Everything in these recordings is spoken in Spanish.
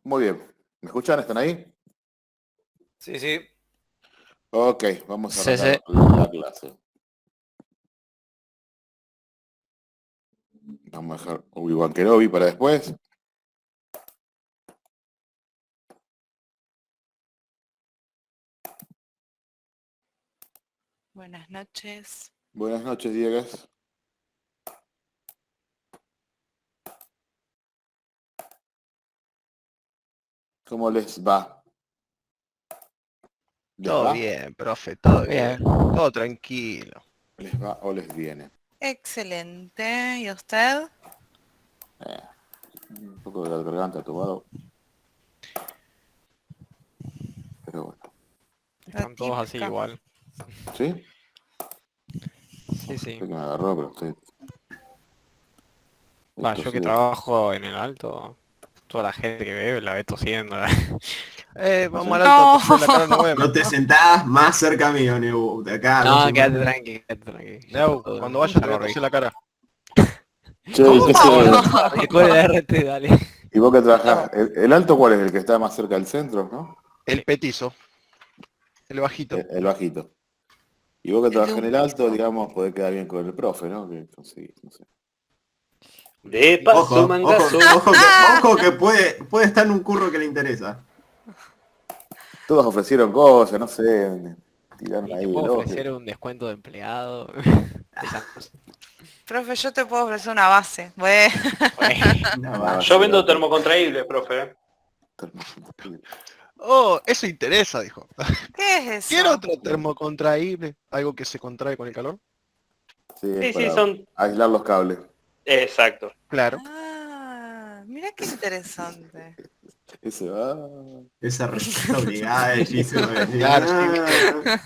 Muy bien. ¿Me escuchan? ¿Están ahí? Sí, sí. Ok, vamos a Sí, sí. arrancar la clase. Vamos a dejar Obi-Wan Kenobi para después. Buenas noches. Buenas noches, Diegas. ¿Cómo les va? ¿Les Todo va? bien, profe, todo bien. Bien. Todo tranquilo. ¿Les va o les viene? Excelente. ¿Y usted? Un poco de la garganta tomado. Pero bueno. La Están todos así típica. igual. ¿Sí? Sí, sí. Sé que me agarró, pero estoy... Va, esto yo sí que trabajo en el alto, toda la gente que bebe la ve tosiendo. Vamos al ¿Ah, alto a No. toser la cara, no vemos. No te sentás más cerca mío, Neu. De acá, No, 2 quédate metros. tranqui, quédate tranqui. Neu, Todo- cuando vayas te voy a salvo toser Rick. la cara. sí? Che, ¿y ¿Cómo? qué se... Que cuele la RT, dale. ¿Y vos que Estamos. trabajás? ¿El alto cuál es? El que está más cerca del centro, ¿no? El petizo, el bajito. El bajito. Y vos que El de trabajás en un el alto, piso. digamos, podés quedar bien con el profe, ¿no? Que conseguís, no sé. De paso, Ojo, mangazo. ojo que puede estar en un curro que le interesa. Todos ofrecieron cosas, no sé, tiraron Y te ahí puedo elogios. ofrecer un descuento de empleado. Esas cosas. Profe, yo te puedo ofrecer una base. Bueno. Bueno, Una Una base. base Yo de vendo datos. termocontraíbles, profe. Oh, eso interesa, dijo. ¿Qué es ¿Quiere eso? otro termocontraíble? Algo que se contrae con el calor. Sí, es Sí, sí, para son... aislar los cables. Exacto. Claro. Ah, mira qué interesante. Ese va. Esa respuesta obligada es difícil de decir. Claro, sí, viste.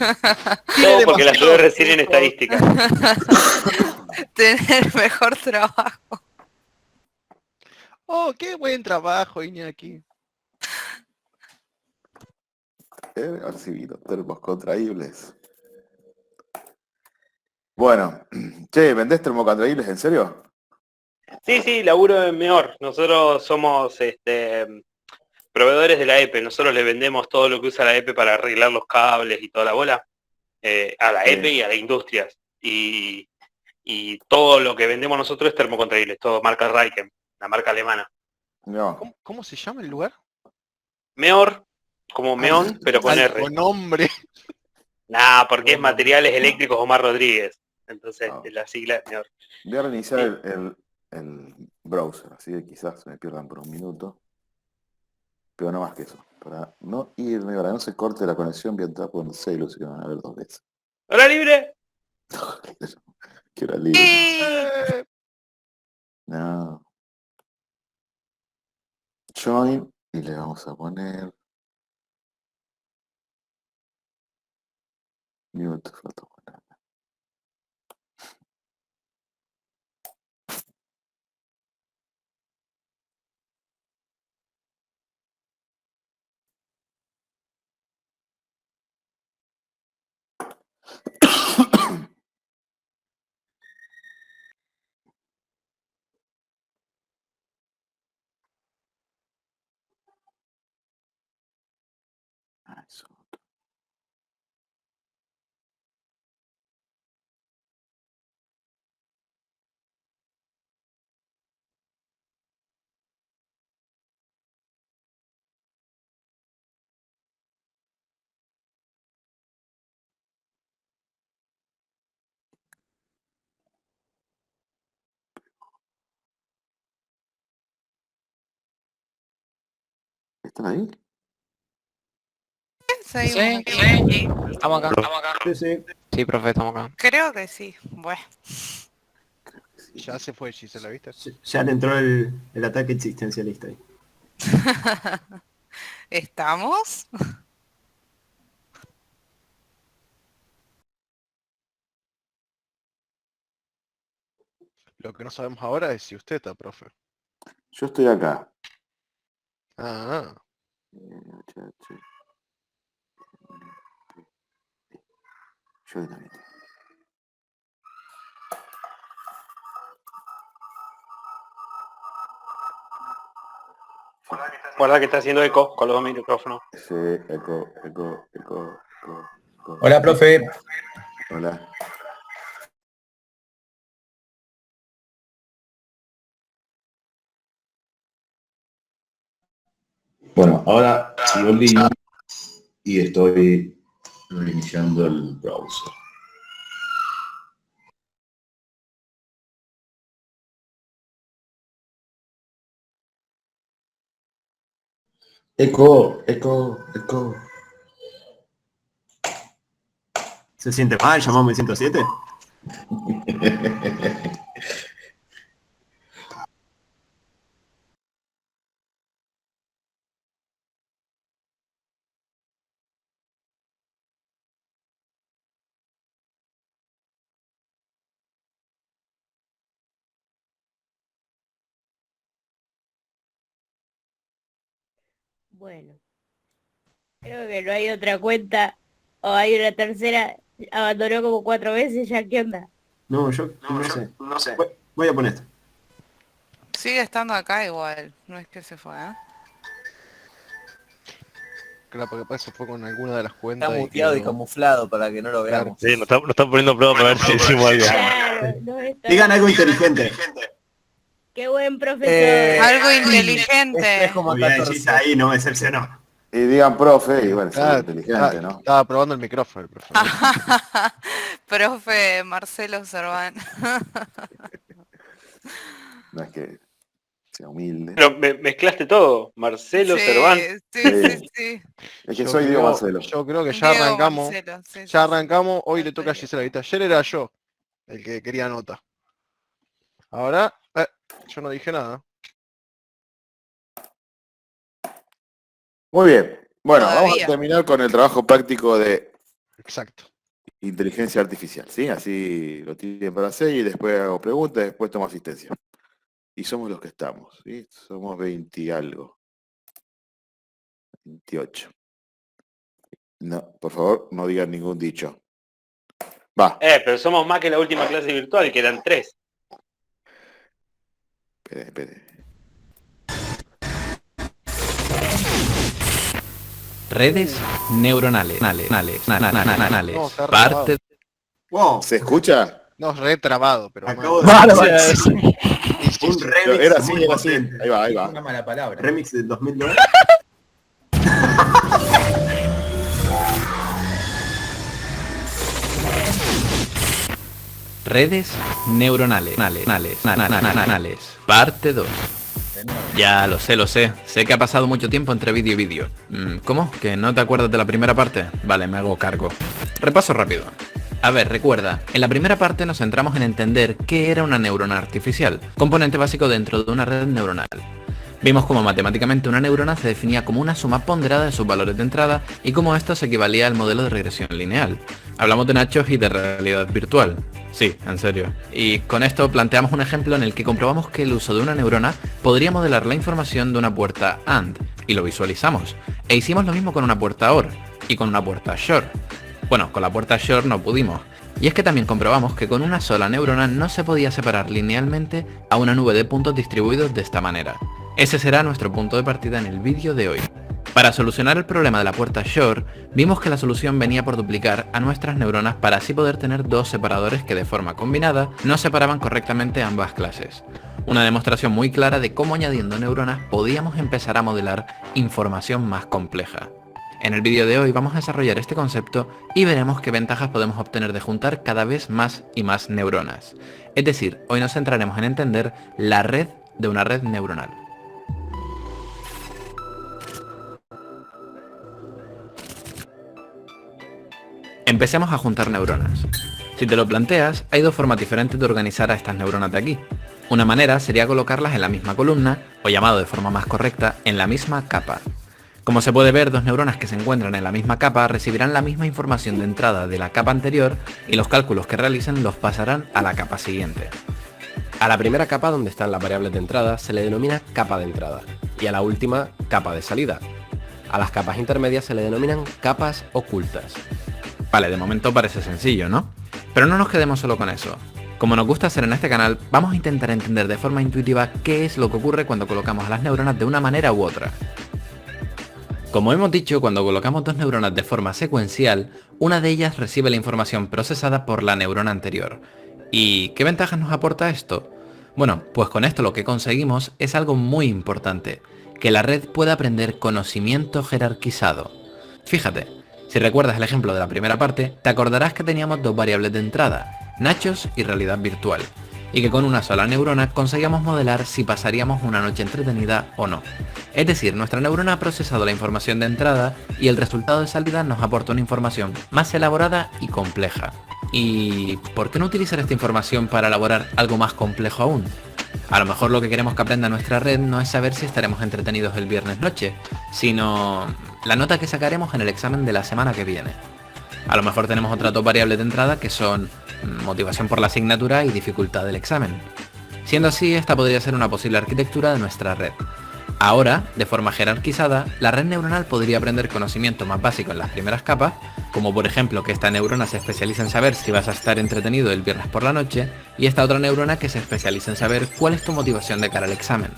Tiene Todo porque la ayudé demasiados recién en puntos. estadística. Tener mejor trabajo. Oh, qué buen trabajo, Iñaki. He recibido termos contraíbles. Bueno, che, ¿vendés termocontraíbles en serio? Sí, sí, laburo en Meor. Nosotros somos proveedores de la EPE. Nosotros le vendemos todo lo que usa la EPE para arreglar los cables y toda la bola a la EPE Sí. y a las industrias. Y todo lo que vendemos nosotros es termocontraíbles, todo marca Raiken, la marca alemana. No. ¿Cómo se llama el lugar? Meor, como Meón, pero con Alto R. nombre. Nah, porque es Bueno, Materiales Eléctricos Omar Rodríguez. Entonces, No. la sigla es Meor. Voy a reiniciar Sí. el browser, así que quizás se me pierdan por un minuto. Pero no más que eso. Para no irme, para no se corte la conexión, voy a entrar por el celu, así que me van a ver 2 veces. ¡Hora libre! Que era libre. Sí. No. Join y le vamos a poner mute photo. Ah, eso. ¿Están ahí? Seguimos sí, aquí. sí. Estamos acá. sí, sí. Sí, profe, estamos acá. Creo que sí. Bueno. Sí. Ya se fue, Gisela, ¿viste? Ya le entró el ataque existencialista ahí. ¿Estamos? Lo que no sabemos ahora es si usted está, profe. Yo estoy acá. Ah, HH. Yo también. Guarda que está haciendo eco con los dos micrófonos. Sí, eco. Hola, profe. Hola. Bueno, ahora sigo en línea y estoy reiniciando el browser. Eco. ¿Se siente mal? ¿Llamamos el 107? Bueno, creo que no hay otra cuenta o hay una tercera. Abandonó como 4 veces ya, ¿qué onda? No, yo no sé. Voy a poner esto. Sigue estando acá igual. No es que se fue, ¿eh? Claro, porque para eso fue con alguna de las cuentas. Está y muteado y quedó. camuflado para que no lo veamos. Sí, nos está poniendo a prueba para ver si decimos algo. Claro, no está. Digan algo inteligente. Qué buen profesor. Algo inteligente. Espejo Muy bien, 14. Gis, ahí no me decepcionó. Y digan profe, y bueno, es Ah, inteligente, ¿no? Estaba probando el micrófono, el profesor. Profe Marcelo Cerván. No es que sea humilde. Pero mezclaste todo. Marcelo Cerván. Sí. Es que soy Diego Marcelo. Yo creo que ya Diego arrancamos. Marcelo, sí. Ya arrancamos, hoy le toca a Gisela, ¿viste? Ayer era yo el que quería nota. Ahora, yo no dije nada. Muy bien. Bueno, vamos Todavía. a terminar con el trabajo práctico de Exacto. inteligencia artificial, ¿sí? Así lo tienen para hacer y después hago preguntas, después tomo asistencia. Y somos los que estamos, ¿sí? Somos 20 y algo. 28. No, por favor, no digan ningún dicho. Va, Pero somos más que la última clase virtual, que eran 3. espere. Redes neuronales. No, está Parte Wow, ¿Se escucha? No, re trabado, pero acabo bueno. de Sí, un remix Era así, muy era así. potente. Ahí va. Una mala palabra. Remix del 2009. redes neuronales. Parte 2. Ya lo sé. Sé que ha pasado mucho tiempo entre vídeo y vídeo. ¿Cómo? ¿Que no te acuerdas de la primera parte? Vale, me hago cargo. Repaso rápido. A ver, recuerda, en la primera parte nos centramos en entender qué era una neurona artificial, componente básico dentro de una red neuronal. Vimos cómo matemáticamente una neurona se definía como una suma ponderada de sus valores de entrada y cómo esto se equivalía al modelo de regresión lineal. Hablamos de nachos y de realidad virtual. Sí, en serio. Y con esto planteamos un ejemplo en el que comprobamos que el uso de una neurona podría modelar la información de una puerta AND, y lo visualizamos. E hicimos lo mismo con una puerta OR y con una puerta SHOR. Bueno, con la puerta SHOR no pudimos. Y es que también comprobamos que con una sola neurona no se podía separar linealmente a una nube de puntos distribuidos de esta manera. Ese será nuestro punto de partida en el vídeo de hoy. Para solucionar el problema de la puerta SHOR, vimos que la solución venía por duplicar a nuestras neuronas para así poder tener dos separadores que de forma combinada no separaban correctamente ambas clases. Una demostración muy clara de cómo añadiendo neuronas podíamos empezar a modelar información más compleja. En el vídeo de hoy vamos a desarrollar este concepto y veremos qué ventajas podemos obtener de juntar cada vez más y más neuronas. Es decir, hoy nos centraremos en entender la red de una red neuronal. Empecemos a juntar neuronas. Si te lo planteas, hay dos formas diferentes de organizar a estas neuronas de aquí. Una manera sería colocarlas en la misma columna, o llamado de forma más correcta, en la misma capa. Como se puede ver, dos neuronas que se encuentran en la misma capa recibirán la misma información de entrada de la capa anterior y los cálculos que realicen los pasarán a la capa siguiente. A la primera capa, donde están las variables de entrada, se le denomina capa de entrada, y a la última, capa de salida. A las capas intermedias se le denominan capas ocultas. Vale, de momento parece sencillo, ¿no? Pero no nos quedemos solo con eso. Como nos gusta hacer en este canal, vamos a intentar entender de forma intuitiva qué es lo que ocurre cuando colocamos a las neuronas de una manera u otra. Como hemos dicho, cuando colocamos dos neuronas de forma secuencial, una de ellas recibe la información procesada por la neurona anterior. ¿Y qué ventajas nos aporta esto? Bueno, pues con esto lo que conseguimos es algo muy importante, que la red pueda aprender conocimiento jerarquizado. Fíjate, si recuerdas el ejemplo de la primera parte, te acordarás que teníamos dos variables de entrada, nachos y realidad virtual, y que con una sola neurona conseguíamos modelar si pasaríamos una noche entretenida o no. Es decir, nuestra neurona ha procesado la información de entrada y el resultado de salida nos aporta una información más elaborada y compleja. ¿Y por qué no utilizar esta información para elaborar algo más complejo aún? A lo mejor lo que queremos que aprenda nuestra red no es saber si estaremos entretenidos el viernes noche, sino la nota que sacaremos en el examen de la semana que viene. A lo mejor tenemos otras dos variables de entrada que son motivación por la asignatura y dificultad del examen. Siendo así, esta podría ser una posible arquitectura de nuestra red. Ahora, de forma jerarquizada, la red neuronal podría aprender conocimiento más básico en las primeras capas, como por ejemplo que esta neurona se especializa en saber si vas a estar entretenido el viernes por la noche, y esta otra neurona que se especializa en saber cuál es tu motivación de cara al examen.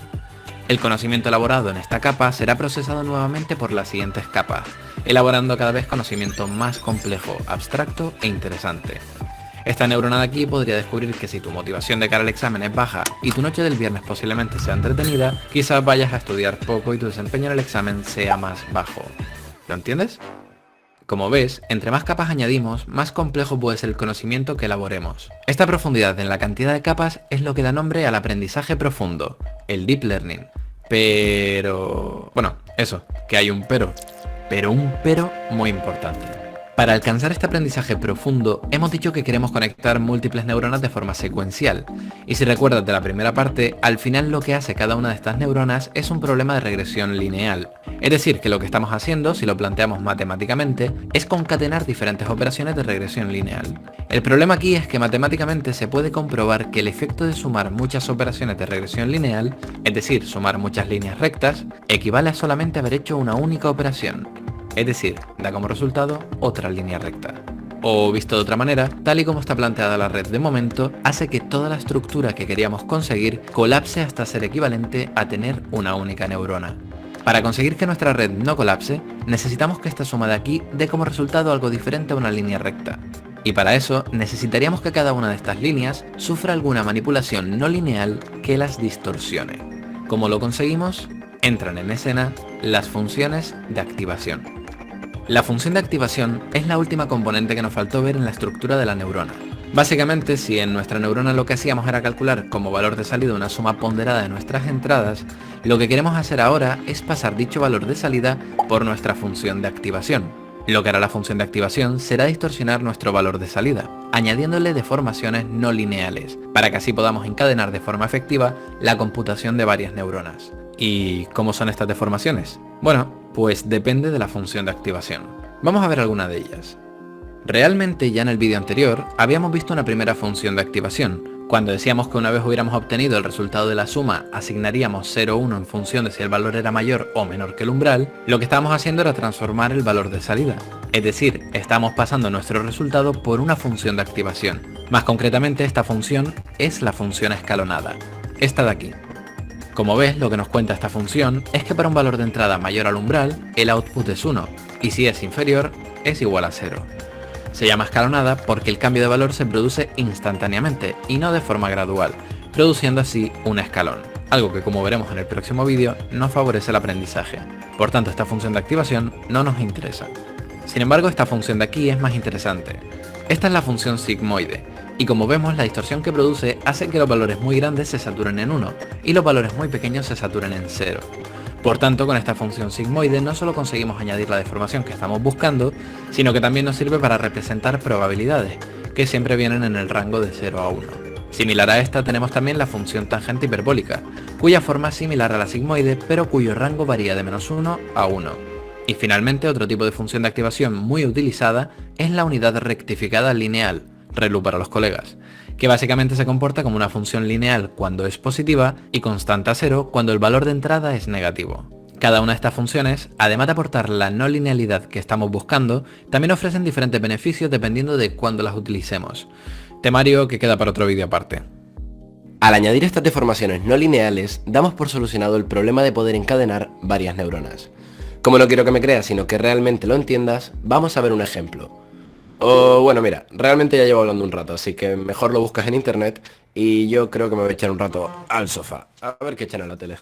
El conocimiento elaborado en esta capa será procesado nuevamente por las siguientes capas, elaborando cada vez conocimiento más complejo, abstracto e interesante. Esta neurona de aquí podría descubrir que si tu motivación de cara al examen es baja y tu noche del viernes posiblemente sea entretenida, quizás vayas a estudiar poco y tu desempeño en el examen sea más bajo. ¿Lo entiendes? Como ves, entre más capas añadimos, más complejo puede ser el conocimiento que elaboremos. Esta profundidad en la cantidad de capas es lo que da nombre al aprendizaje profundo, el deep learning. Pero... bueno, eso, que hay un pero. Pero un pero muy importante. Para alcanzar este aprendizaje profundo, hemos dicho que queremos conectar múltiples neuronas de forma secuencial. Y si recuerdas de la primera parte, al final lo que hace cada una de estas neuronas es un problema de regresión lineal. Es decir, que lo que estamos haciendo, si lo planteamos matemáticamente, es concatenar diferentes operaciones de regresión lineal. El problema aquí es que matemáticamente se puede comprobar que el efecto de sumar muchas operaciones de regresión lineal, es decir, sumar muchas líneas rectas, equivale a solamente haber hecho una única operación. Es decir, da como resultado otra línea recta. O visto de otra manera, tal y como está planteada la red de momento, hace que toda la estructura que queríamos conseguir colapse hasta ser equivalente a tener una única neurona. Para conseguir que nuestra red no colapse, necesitamos que esta suma de aquí dé como resultado algo diferente a una línea recta. Y para eso, necesitaríamos que cada una de estas líneas sufra alguna manipulación no lineal que las distorsione. ¿Cómo lo conseguimos? Entran en escena las funciones de activación. La función de activación es la última componente que nos faltó ver en la estructura de la neurona. Básicamente, si en nuestra neurona lo que hacíamos era calcular como valor de salida una suma ponderada de nuestras entradas, lo que queremos hacer ahora es pasar dicho valor de salida por nuestra función de activación. Lo que hará la función de activación será distorsionar nuestro valor de salida, añadiéndole deformaciones no lineales, para que así podamos encadenar de forma efectiva la computación de varias neuronas. ¿Y cómo son estas deformaciones? Bueno, pues depende de la función de activación. Vamos a ver alguna de ellas. Realmente ya en el vídeo anterior habíamos visto una primera función de activación. Cuando decíamos que una vez hubiéramos obtenido el resultado de la suma, asignaríamos 0 o 1 en función de si el valor era mayor o menor que el umbral, lo que estábamos haciendo era transformar el valor de salida. Es decir, estamos pasando nuestro resultado por una función de activación. Más concretamente, esta función es la función escalonada, esta de aquí. Como ves, lo que nos cuenta esta función es que para un valor de entrada mayor al umbral, el output es 1, y si es inferior, es igual a 0. Se llama escalonada porque el cambio de valor se produce instantáneamente y no de forma gradual, produciendo así un escalón, algo que como veremos en el próximo vídeo no favorece el aprendizaje. Por tanto, esta función de activación no nos interesa. Sin embargo, esta función de aquí es más interesante. Esta es la función sigmoide, y como vemos, la distorsión que produce hace que los valores muy grandes se saturen en 1 y los valores muy pequeños se saturen en 0. Por tanto, con esta función sigmoide no solo conseguimos añadir la deformación que estamos buscando, sino que también nos sirve para representar probabilidades, que siempre vienen en el rango de 0 a 1. Similar a esta tenemos también la función tangente hiperbólica, cuya forma es similar a la sigmoide, pero cuyo rango varía de -1 a 1. Y finalmente, otro tipo de función de activación muy utilizada es la unidad rectificada lineal, ReLU para los colegas, que básicamente se comporta como una función lineal cuando es positiva y constante a 0 cuando el valor de entrada es negativo. Cada una de estas funciones, además de aportar la no linealidad que estamos buscando, también ofrecen diferentes beneficios dependiendo de cuándo las utilicemos. Temario que queda para otro vídeo aparte. Al añadir estas deformaciones no lineales, damos por solucionado el problema de poder encadenar varias neuronas. Como no quiero que me creas, sino que realmente lo entiendas, vamos a ver un ejemplo. O bueno, mira, realmente ya llevo hablando un rato, así que mejor lo buscas en internet y yo creo que me voy a echar un rato al sofá. A ver qué echan en la tele.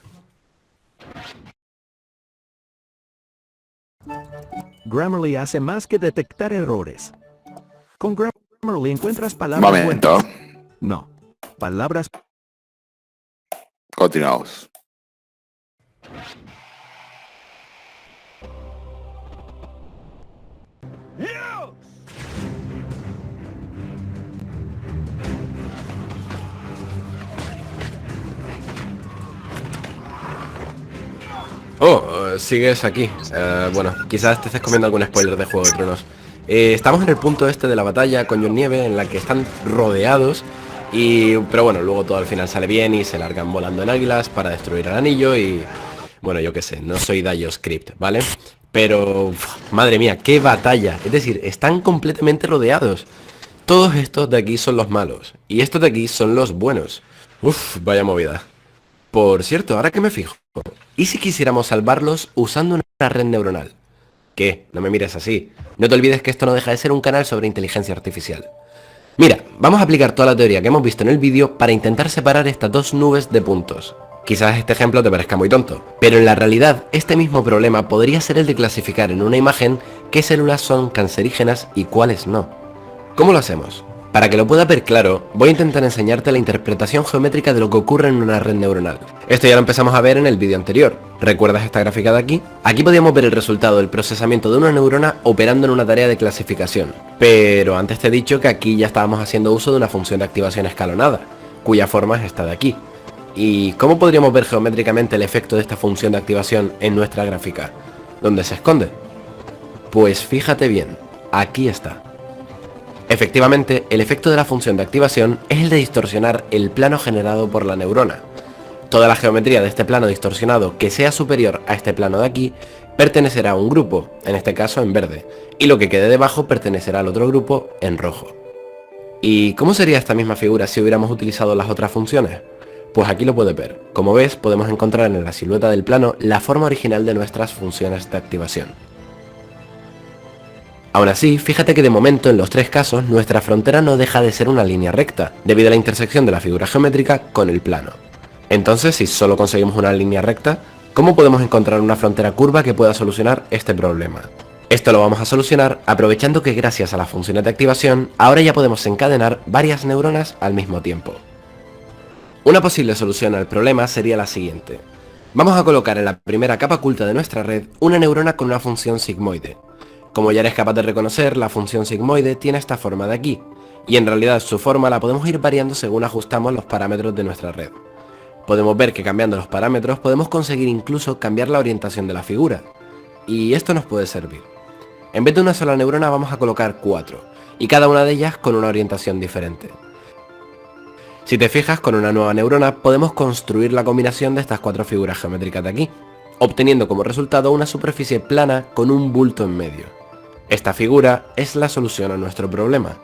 Grammarly hace más que detectar errores. Con Grammarly encuentras palabras Momento. buenas. No, palabras. Continuamos. Sigues aquí. Bueno, quizás te estés comiendo algún spoiler de Juego de Tronos. Estamos en el punto este de la batalla con Jon Nieve, en la que están rodeados. Pero bueno, luego todo al final sale bien y se largan volando en águilas para destruir el anillo y... Bueno, yo qué sé, no soy Dio Script, ¿vale? Pero... madre mía, qué batalla. Es decir, están completamente rodeados. Todos estos de aquí son los malos. Y estos de aquí son los buenos. Uf, vaya movida. Por cierto, ahora que me fijo, ¿y si quisiéramos salvarlos usando una red neuronal? ¿Qué? No me mires así. No te olvides que esto no deja de ser un canal sobre inteligencia artificial. Mira, vamos a aplicar toda la teoría que hemos visto en el vídeo para intentar separar estas dos nubes de puntos. Quizás este ejemplo te parezca muy tonto, pero en la realidad este mismo problema podría ser el de clasificar en una imagen qué células son cancerígenas y cuáles no. ¿Cómo lo hacemos? Para que lo puedas ver claro, voy a intentar enseñarte la interpretación geométrica de lo que ocurre en una red neuronal. Esto ya lo empezamos a ver en el vídeo anterior. ¿Recuerdas esta gráfica de aquí? Aquí podíamos ver el resultado del procesamiento de una neurona operando en una tarea de clasificación. Pero antes te he dicho que aquí ya estábamos haciendo uso de una función de activación escalonada, cuya forma es esta de aquí. ¿Y cómo podríamos ver geométricamente el efecto de esta función de activación en nuestra gráfica? ¿Dónde se esconde? Pues fíjate bien, aquí está. Efectivamente, el efecto de la función de activación es el de distorsionar el plano generado por la neurona. Toda la geometría de este plano distorsionado que sea superior a este plano de aquí pertenecerá a un grupo, en este caso en verde, y lo que quede debajo pertenecerá al otro grupo en rojo. ¿Y cómo sería esta misma figura si hubiéramos utilizado las otras funciones? Pues aquí lo puedes ver. Como ves, podemos encontrar en la silueta del plano la forma original de nuestras funciones de activación. Aún así, fíjate que de momento en los tres casos nuestra frontera no deja de ser una línea recta, debido a la intersección de la figura geométrica con el plano. Entonces, si solo conseguimos una línea recta, ¿cómo podemos encontrar una frontera curva que pueda solucionar este problema? Esto lo vamos a solucionar aprovechando que gracias a las funciones de activación, ahora ya podemos encadenar varias neuronas al mismo tiempo. Una posible solución al problema sería la siguiente. Vamos a colocar en la primera capa oculta de nuestra red una neurona con una función sigmoide. Como ya eres capaz de reconocer, la función sigmoide tiene esta forma de aquí, y en realidad su forma la podemos ir variando según ajustamos los parámetros de nuestra red. Podemos ver que cambiando los parámetros podemos conseguir incluso cambiar la orientación de la figura, y esto nos puede servir. En vez de una sola neurona vamos a colocar 4, y cada una de ellas con una orientación diferente. Si te fijas, con una nueva neurona podemos construir la combinación de estas 4 figuras geométricas de aquí, obteniendo como resultado una superficie plana con un bulto en medio. Esta figura es la solución a nuestro problema,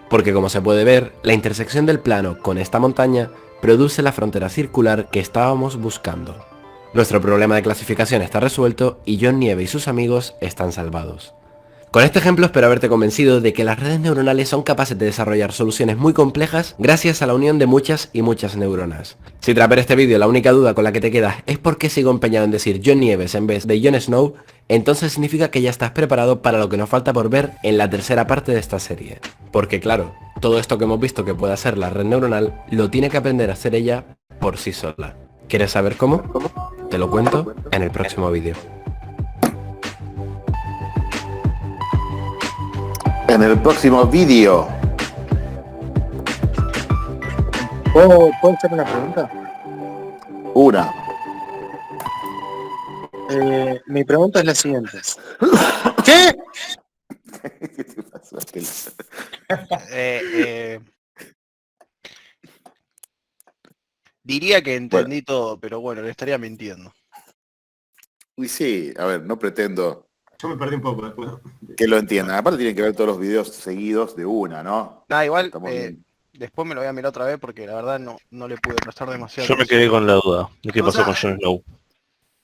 porque como se puede ver, la intersección del plano con esta montaña produce la frontera circular que estábamos buscando. Nuestro problema de clasificación está resuelto y Jon Nieve y sus amigos están salvados. Con este ejemplo espero haberte convencido de que las redes neuronales son capaces de desarrollar soluciones muy complejas gracias a la unión de muchas y muchas neuronas. Si tras ver este vídeo la única duda con la que te quedas es por qué sigo empeñado en decir Jon Nieves en vez de Jon Snow, entonces significa que ya estás preparado para lo que nos falta por ver en la tercera parte de esta serie. Porque claro, todo esto que hemos visto que puede hacer la red neuronal, lo tiene que aprender a hacer ella por sí sola. ¿Quieres saber cómo? Te lo cuento en el próximo vídeo. En el próximo vídeo. ¿Puedo hacer una pregunta? Una. Mi pregunta es la siguiente. ¿Qué? ¿Qué te pasó, Aquel? Diría que entendí todo, pero bueno, le estaría mintiendo. Y sí, a ver, no pretendo Yo me perdí un poco después. que lo entiendan. Aparte tienen que ver todos los videos seguidos de una, ¿no? Nada, igual, Estamos bien. después me lo voy a mirar otra vez porque la verdad no le pude prestar demasiado. Yo me quedé con la duda de qué pasó con Jon Snow.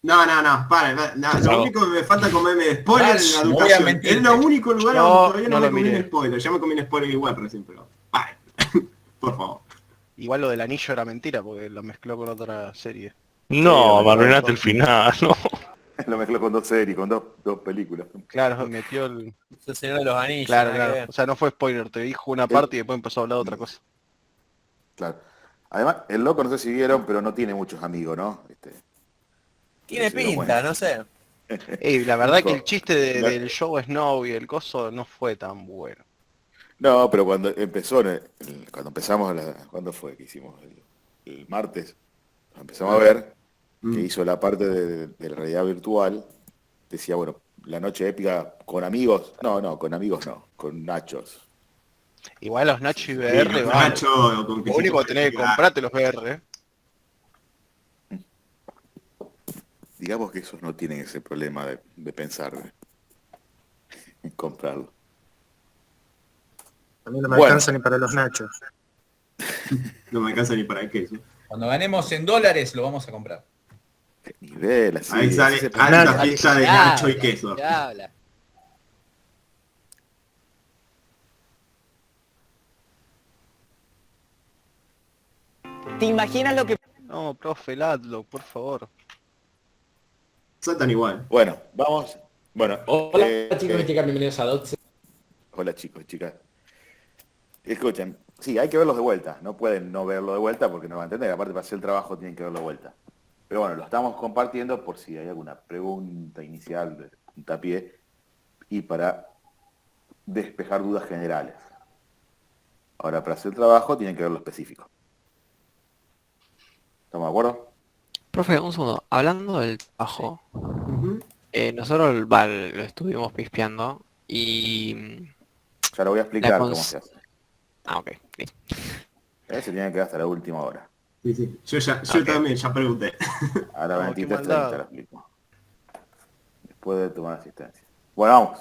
No, para, lo único que me falta comerme de spoiler en la No voy a educación. mentir. Es el único lugar Yo donde todavía no no me lo comí miré. un spoiler. Ya me comí un spoiler igual recién, pero... Ay, por favor. Igual lo del anillo era mentira porque lo mezcló con otra serie. No, Sí, me arruinaste el final, no. Lo mezcló con 2 series, con dos películas. Claro, metió el... El Señor de los Anillos. Claro, nada que claro. ver. O sea, no fue spoiler, te dijo una parte y después empezó a hablar de otra cosa. Claro. Además, el loco, no sé si vieron, pero no tiene muchos amigos, ¿no? Tiene pero pinta, bueno. no sé. Ey, la verdad que el Dijo, chiste del Joe Snow y el coso no fue tan bueno. No, pero cuando empezó, cuando empezamos, ¿cuándo fue que hicimos? El martes, empezamos a ver que hizo la parte de la realidad virtual, decía, bueno, la noche épica con amigos, no, con amigos no, con nachos. Igual los Nacho y Sí, VR los van. Nacho, con Lo quesito único que tenés que para comprarte los VR. Digamos que esos no tienen ese problema de pensar en comprarlo. A mí no me Bueno. alcanza ni para los nachos. No me alcanza ni para el queso. Cuando ganemos $100 lo vamos a comprar. Qué nivel, así. Ahí sale así se alta presenta. fiesta de Nacho y queso. ¿Te imaginas lo que... No, profe, el Adlock, por favor. Saltan igual. Bueno, vamos. Bueno, Hola chicos y chicas, bienvenidos a Dots. hola chicos y chicas. Escuchen, sí, hay que verlos de vuelta. No pueden no verlo de vuelta porque no van a entender. Aparte, para hacer el trabajo tienen que verlo de vuelta. Pero bueno, lo estamos compartiendo por si hay alguna pregunta inicial de puntapié y para despejar dudas generales. Ahora, para hacer el trabajo tienen que ver lo específico. ¿Estamos de acuerdo? Profe, un segundo. Hablando del trabajo, nosotros lo estuvimos pispeando y... Ya lo voy a explicar La cómo cons- se hace. Ah, ok. Listo. Se tiene que quedar hasta la última hora. Sí, sí. Yo también ya pregunté. A la No, qué 23:30 maldad. lo explico. Después de tomar asistencia. Bueno, vamos.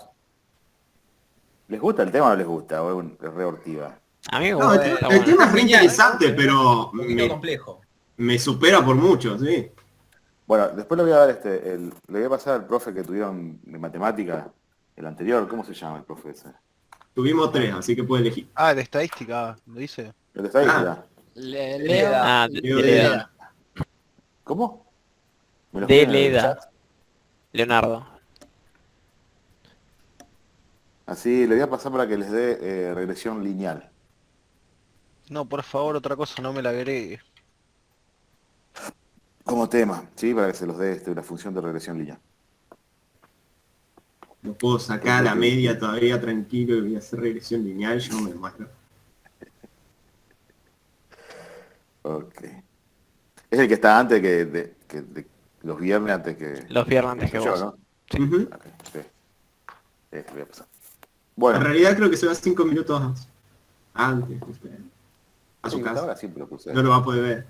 ¿Les gusta el tema o no les gusta? ¿O es re hortiva? A mí me No, gusta, el está tema bueno. es re interesante, pero Un poquito complejo. me supera por mucho, sí. Bueno, después le voy a dar le voy a pasar al profe que tuvieron de matemática, el anterior. ¿Cómo se llama el profe ese? Tuvimos 3, así que puede elegir. Ah, de estadística, lo dice. El de estadística. Leo. Ah, de Leo Leda. ¿Cómo? Me lo De escriben en el Leda. chat. Leonardo. Así, le voy a pasar para que les dé regresión lineal. No, por favor, otra cosa, no me la agregue. Como tema, ¿sí? Para que se los dé una función de regresión lineal. No puedo sacar la media todavía tranquilo y voy a hacer regresión lineal, yo me muero. Ok. Es el que está antes de los viernes antes que... Los viernes antes que yo, vos. ¿no? Sí. Ujú. Ok, sí. Voy a pasar. En Bueno, realidad creo que se va 5 minutos antes. Usted. A su sí, casa. ahora siempre lo puse. No lo va a poder ver.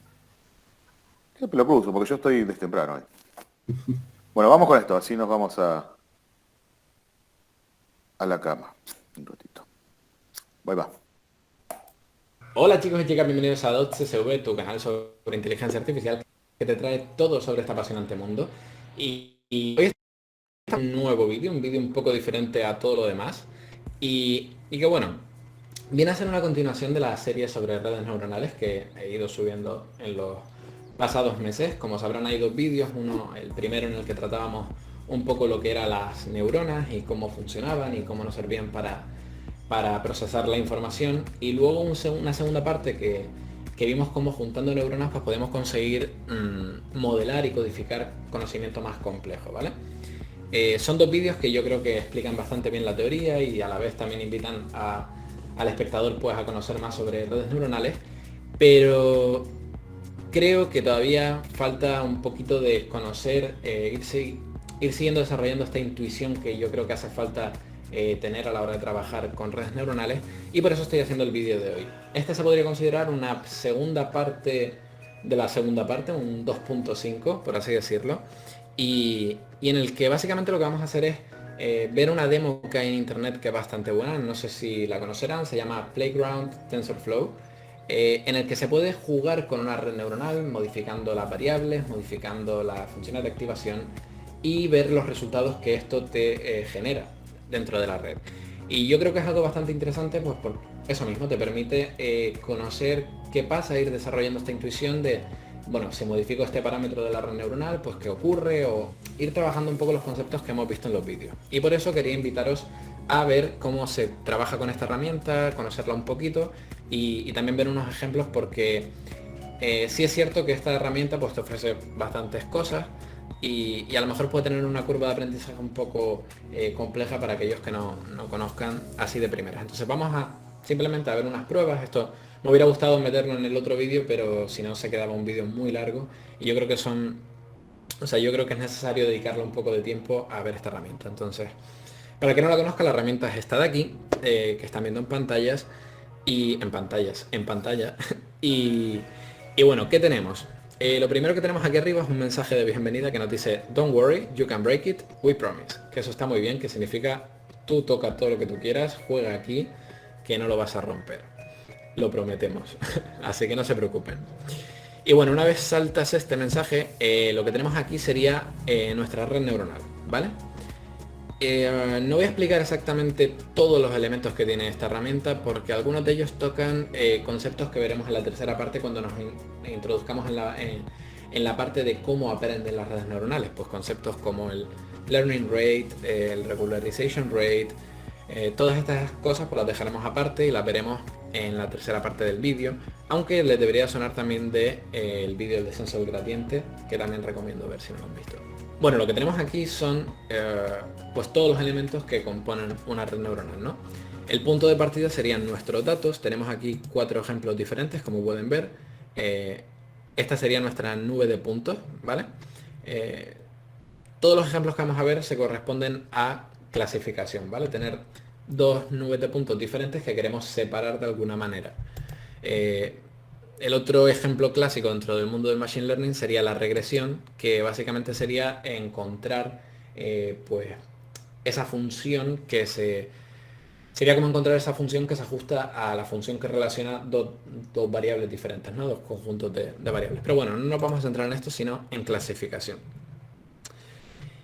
Siempre lo puse, porque yo estoy desde temprano hoy. Bueno, vamos con esto, así nos vamos a la cama. Un ratito. Voy va. Hola chicos y chicas, bienvenidos a DotCSV, tu canal sobre inteligencia artificial que te trae todo sobre este apasionante mundo. Y hoy está un nuevo vídeo, un vídeo un poco diferente a todo lo demás. Y que bueno, viene a ser una continuación de la serie sobre redes neuronales que he ido subiendo en los pasados meses. Como sabrán, hay 2 vídeos, el primero en el que tratábamos un poco lo que eran las neuronas y cómo funcionaban y cómo nos servían para procesar la información, y luego una segunda parte que vimos cómo juntando neuronas pues podemos conseguir modelar y codificar conocimiento más complejo, ¿vale? Son 2 vídeos que yo creo que explican bastante bien la teoría y a la vez también invitan al espectador pues a conocer más sobre redes neuronales, pero creo que todavía falta un poquito de conocer, ir siguiendo desarrollando esta intuición que yo creo que hace falta tener a la hora de trabajar con redes neuronales, y por eso estoy haciendo el vídeo de hoy. Este se podría considerar una segunda parte de la segunda parte, un 2.5 por así decirlo, y en el que básicamente lo que vamos a hacer es ver una demo que hay en internet que es bastante buena, no sé si la conocerán, se llama Playground TensorFlow. en el que se puede jugar con una red neuronal, modificando las variables, modificando las funciones de activación y ver los resultados que esto te genera dentro de la red. Y yo creo que es algo bastante interesante, pues por eso mismo te permite conocer qué pasa, ir desarrollando esta intuición de, bueno, si modifico este parámetro de la red neuronal, pues qué ocurre, o ir trabajando un poco los conceptos que hemos visto en los vídeos. Y por eso quería invitaros a ver cómo se trabaja con esta herramienta, conocerla un poquito y también ver unos ejemplos, porque sí es cierto que esta herramienta pues te ofrece bastantes cosas y a lo mejor puede tener una curva de aprendizaje un poco compleja para aquellos que no conozcan así de primeras. Entonces vamos a simplemente a ver unas pruebas. Esto me hubiera gustado meterlo en el otro vídeo, pero si no se quedaba un vídeo muy largo y yo creo que yo creo que es necesario dedicarle un poco de tiempo a ver esta herramienta. Entonces, para el que no la conozca, la herramienta es esta de aquí, que están viendo en pantallas y en pantalla. y bueno, ¿qué tenemos? Lo primero que tenemos aquí arriba es un mensaje de bienvenida que nos dice "Don't worry, you can break it, we promise", que eso está muy bien, que significa tú toca todo lo que tú quieras, juega aquí, que no lo vas a romper, lo prometemos. Así que no se preocupen. Y bueno, una vez saltas este mensaje, lo que tenemos aquí sería nuestra red neuronal, ¿vale? No voy a explicar exactamente todos los elementos que tiene esta herramienta, porque algunos de ellos tocan conceptos que veremos en la tercera parte cuando nos introduzcamos en la parte de cómo aprenden las redes neuronales. Pues conceptos como el learning rate, el regularization rate, todas estas cosas pues las dejaremos aparte y las veremos en la tercera parte del vídeo, aunque les debería sonar también el vídeo del descenso del gradiente, que también recomiendo ver si no lo han visto. Bueno, lo que tenemos aquí son pues todos los elementos que componen una red neuronal, ¿no? El punto de partida serían nuestros datos. Tenemos aquí 4 ejemplos diferentes, como pueden ver. Esta sería nuestra nube de puntos, ¿vale? Todos los ejemplos que vamos a ver se corresponden a clasificación, ¿vale? Tener 2 nubes de puntos diferentes que queremos separar de alguna manera. El otro ejemplo clásico dentro del mundo del Machine Learning sería la regresión, que básicamente sería encontrar pues esa función que sería como encontrar esa función que se ajusta a la función que relaciona dos variables diferentes, ¿no? Dos conjuntos de variables. Pero bueno, no nos vamos a centrar en esto, sino en clasificación.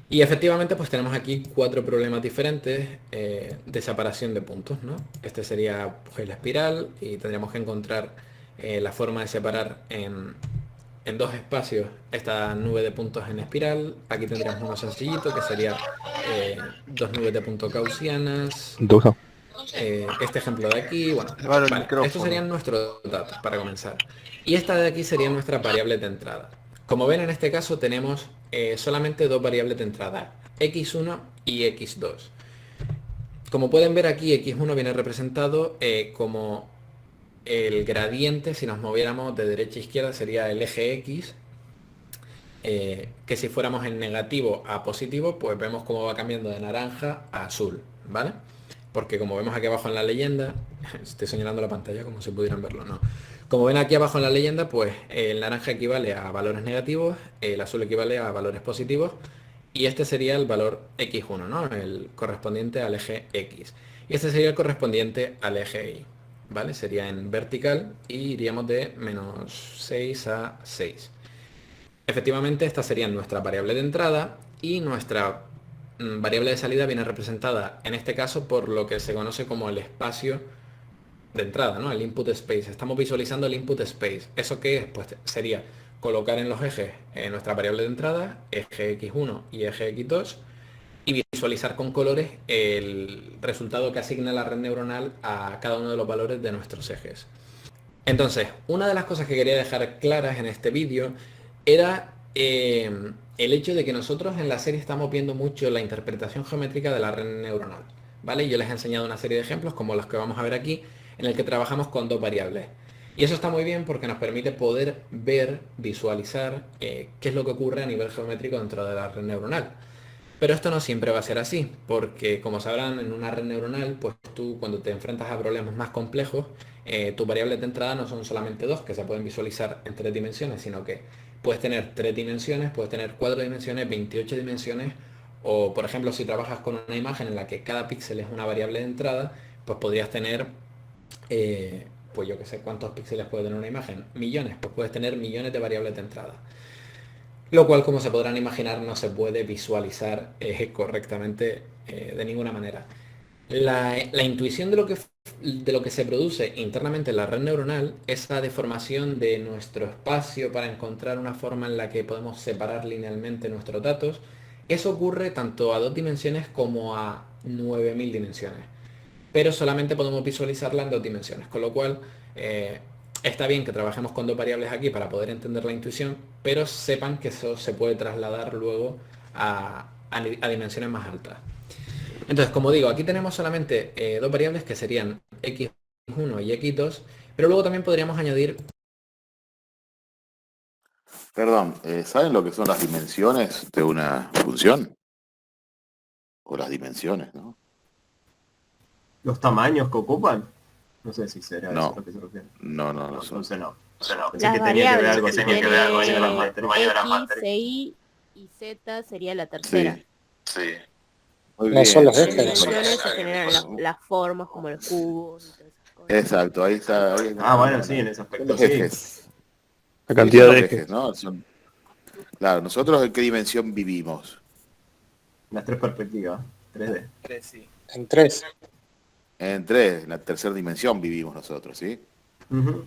Y efectivamente pues tenemos aquí 4 problemas diferentes de separación de puntos, ¿no? Este sería pues, la espiral, y tendríamos que encontrar la forma de separar en 2 espacios esta nube de puntos en espiral. Aquí tendríamos uno sencillito que sería 2 nubes de puntos gaussianas. Este ejemplo de aquí, bueno, vale, estos serían nuestros datos para comenzar. Y esta de aquí sería nuestra variable de entrada. Como ven, en este caso tenemos solamente 2 variables de entrada, x1 y x2. Como pueden ver aquí, x1 viene representado como el gradiente. Si nos moviéramos de derecha a izquierda sería el eje X, que si fuéramos en negativo a positivo, pues vemos cómo va cambiando de naranja a azul, ¿vale? Porque como vemos aquí abajo en la leyenda, estoy señalando la pantalla como si pudieran verlo, ¿no? Como ven aquí abajo en la leyenda, pues el naranja equivale a valores negativos, el azul equivale a valores positivos, y este sería el valor x1, ¿no? El correspondiente al eje X. Y este sería el correspondiente al eje Y. ¿Vale? Sería en vertical y iríamos de -6 a 6. Efectivamente, esta sería nuestra variable de entrada, y nuestra variable de salida viene representada en este caso por lo que se conoce como el espacio de entrada, ¿no? El input space. Estamos visualizando el input space. ¿Eso qué es? Pues sería colocar en los ejes nuestra variable de entrada, eje x1 y eje x2, y visualizar con colores el resultado que asigna la red neuronal a cada uno de los valores de nuestros ejes. Entonces, una de las cosas que quería dejar claras en este vídeo era el hecho de que nosotros en la serie estamos viendo mucho la interpretación geométrica de la red neuronal, ¿vale? Yo les he enseñado una serie de ejemplos como los que vamos a ver aquí, en el que trabajamos con 2 variables. Y eso está muy bien porque nos permite poder ver, visualizar qué es lo que ocurre a nivel geométrico dentro de la red neuronal. Pero esto no siempre va a ser así, porque como sabrán, en una red neuronal, pues tú cuando te enfrentas a problemas más complejos, tus variables de entrada no son solamente 2, que se pueden visualizar en 3 dimensiones, sino que puedes tener 3 dimensiones, puedes tener 4 dimensiones, 28 dimensiones, o por ejemplo, si trabajas con una imagen en la que cada píxel es una variable de entrada, pues podrías tener pues yo que sé cuántos píxeles puede tener una imagen, millones, pues puedes tener millones de variables de entrada. Lo cual, como se podrán imaginar, no se puede visualizar correctamente de ninguna manera. La intuición de lo que se produce internamente en la red neuronal, esa deformación de nuestro espacio para encontrar una forma en la que podemos separar linealmente nuestros datos, eso ocurre tanto a 2 dimensiones como a 9000 dimensiones. Pero solamente podemos visualizarla en 2 dimensiones, con lo cual está bien que trabajemos con 2 variables aquí para poder entender la intuición, pero sepan que eso se puede trasladar luego a dimensiones más altas. Entonces, como digo, aquí tenemos solamente 2 variables que serían x1 y x2, pero luego también podríamos añadir... Perdón, ¿saben lo que son las dimensiones de una función? O las dimensiones, ¿no? ¿Los tamaños que ocupan? No sé si será No. eso lo que se refiere. No, no, no. Entonces no. Pensé Las que tenía que ver variables, algo, si tenía que ver algo ahí tiene con las materias. X, Y y Z sería la tercera. Sí. Muy No bien. son los Las ejes. dimensiones se generan las formas como los cubos y todas esas cosas. Exacto, ahí está. Ah, bueno, sí, en ese aspecto Los sí. ejes. La cantidad Son de los ejes. ¿no? Claro, nosotros en qué dimensión vivimos. Las 3 perspectivas, 3D. En 3. En 3, en la tercera dimensión vivimos nosotros, ¿sí? Ujú.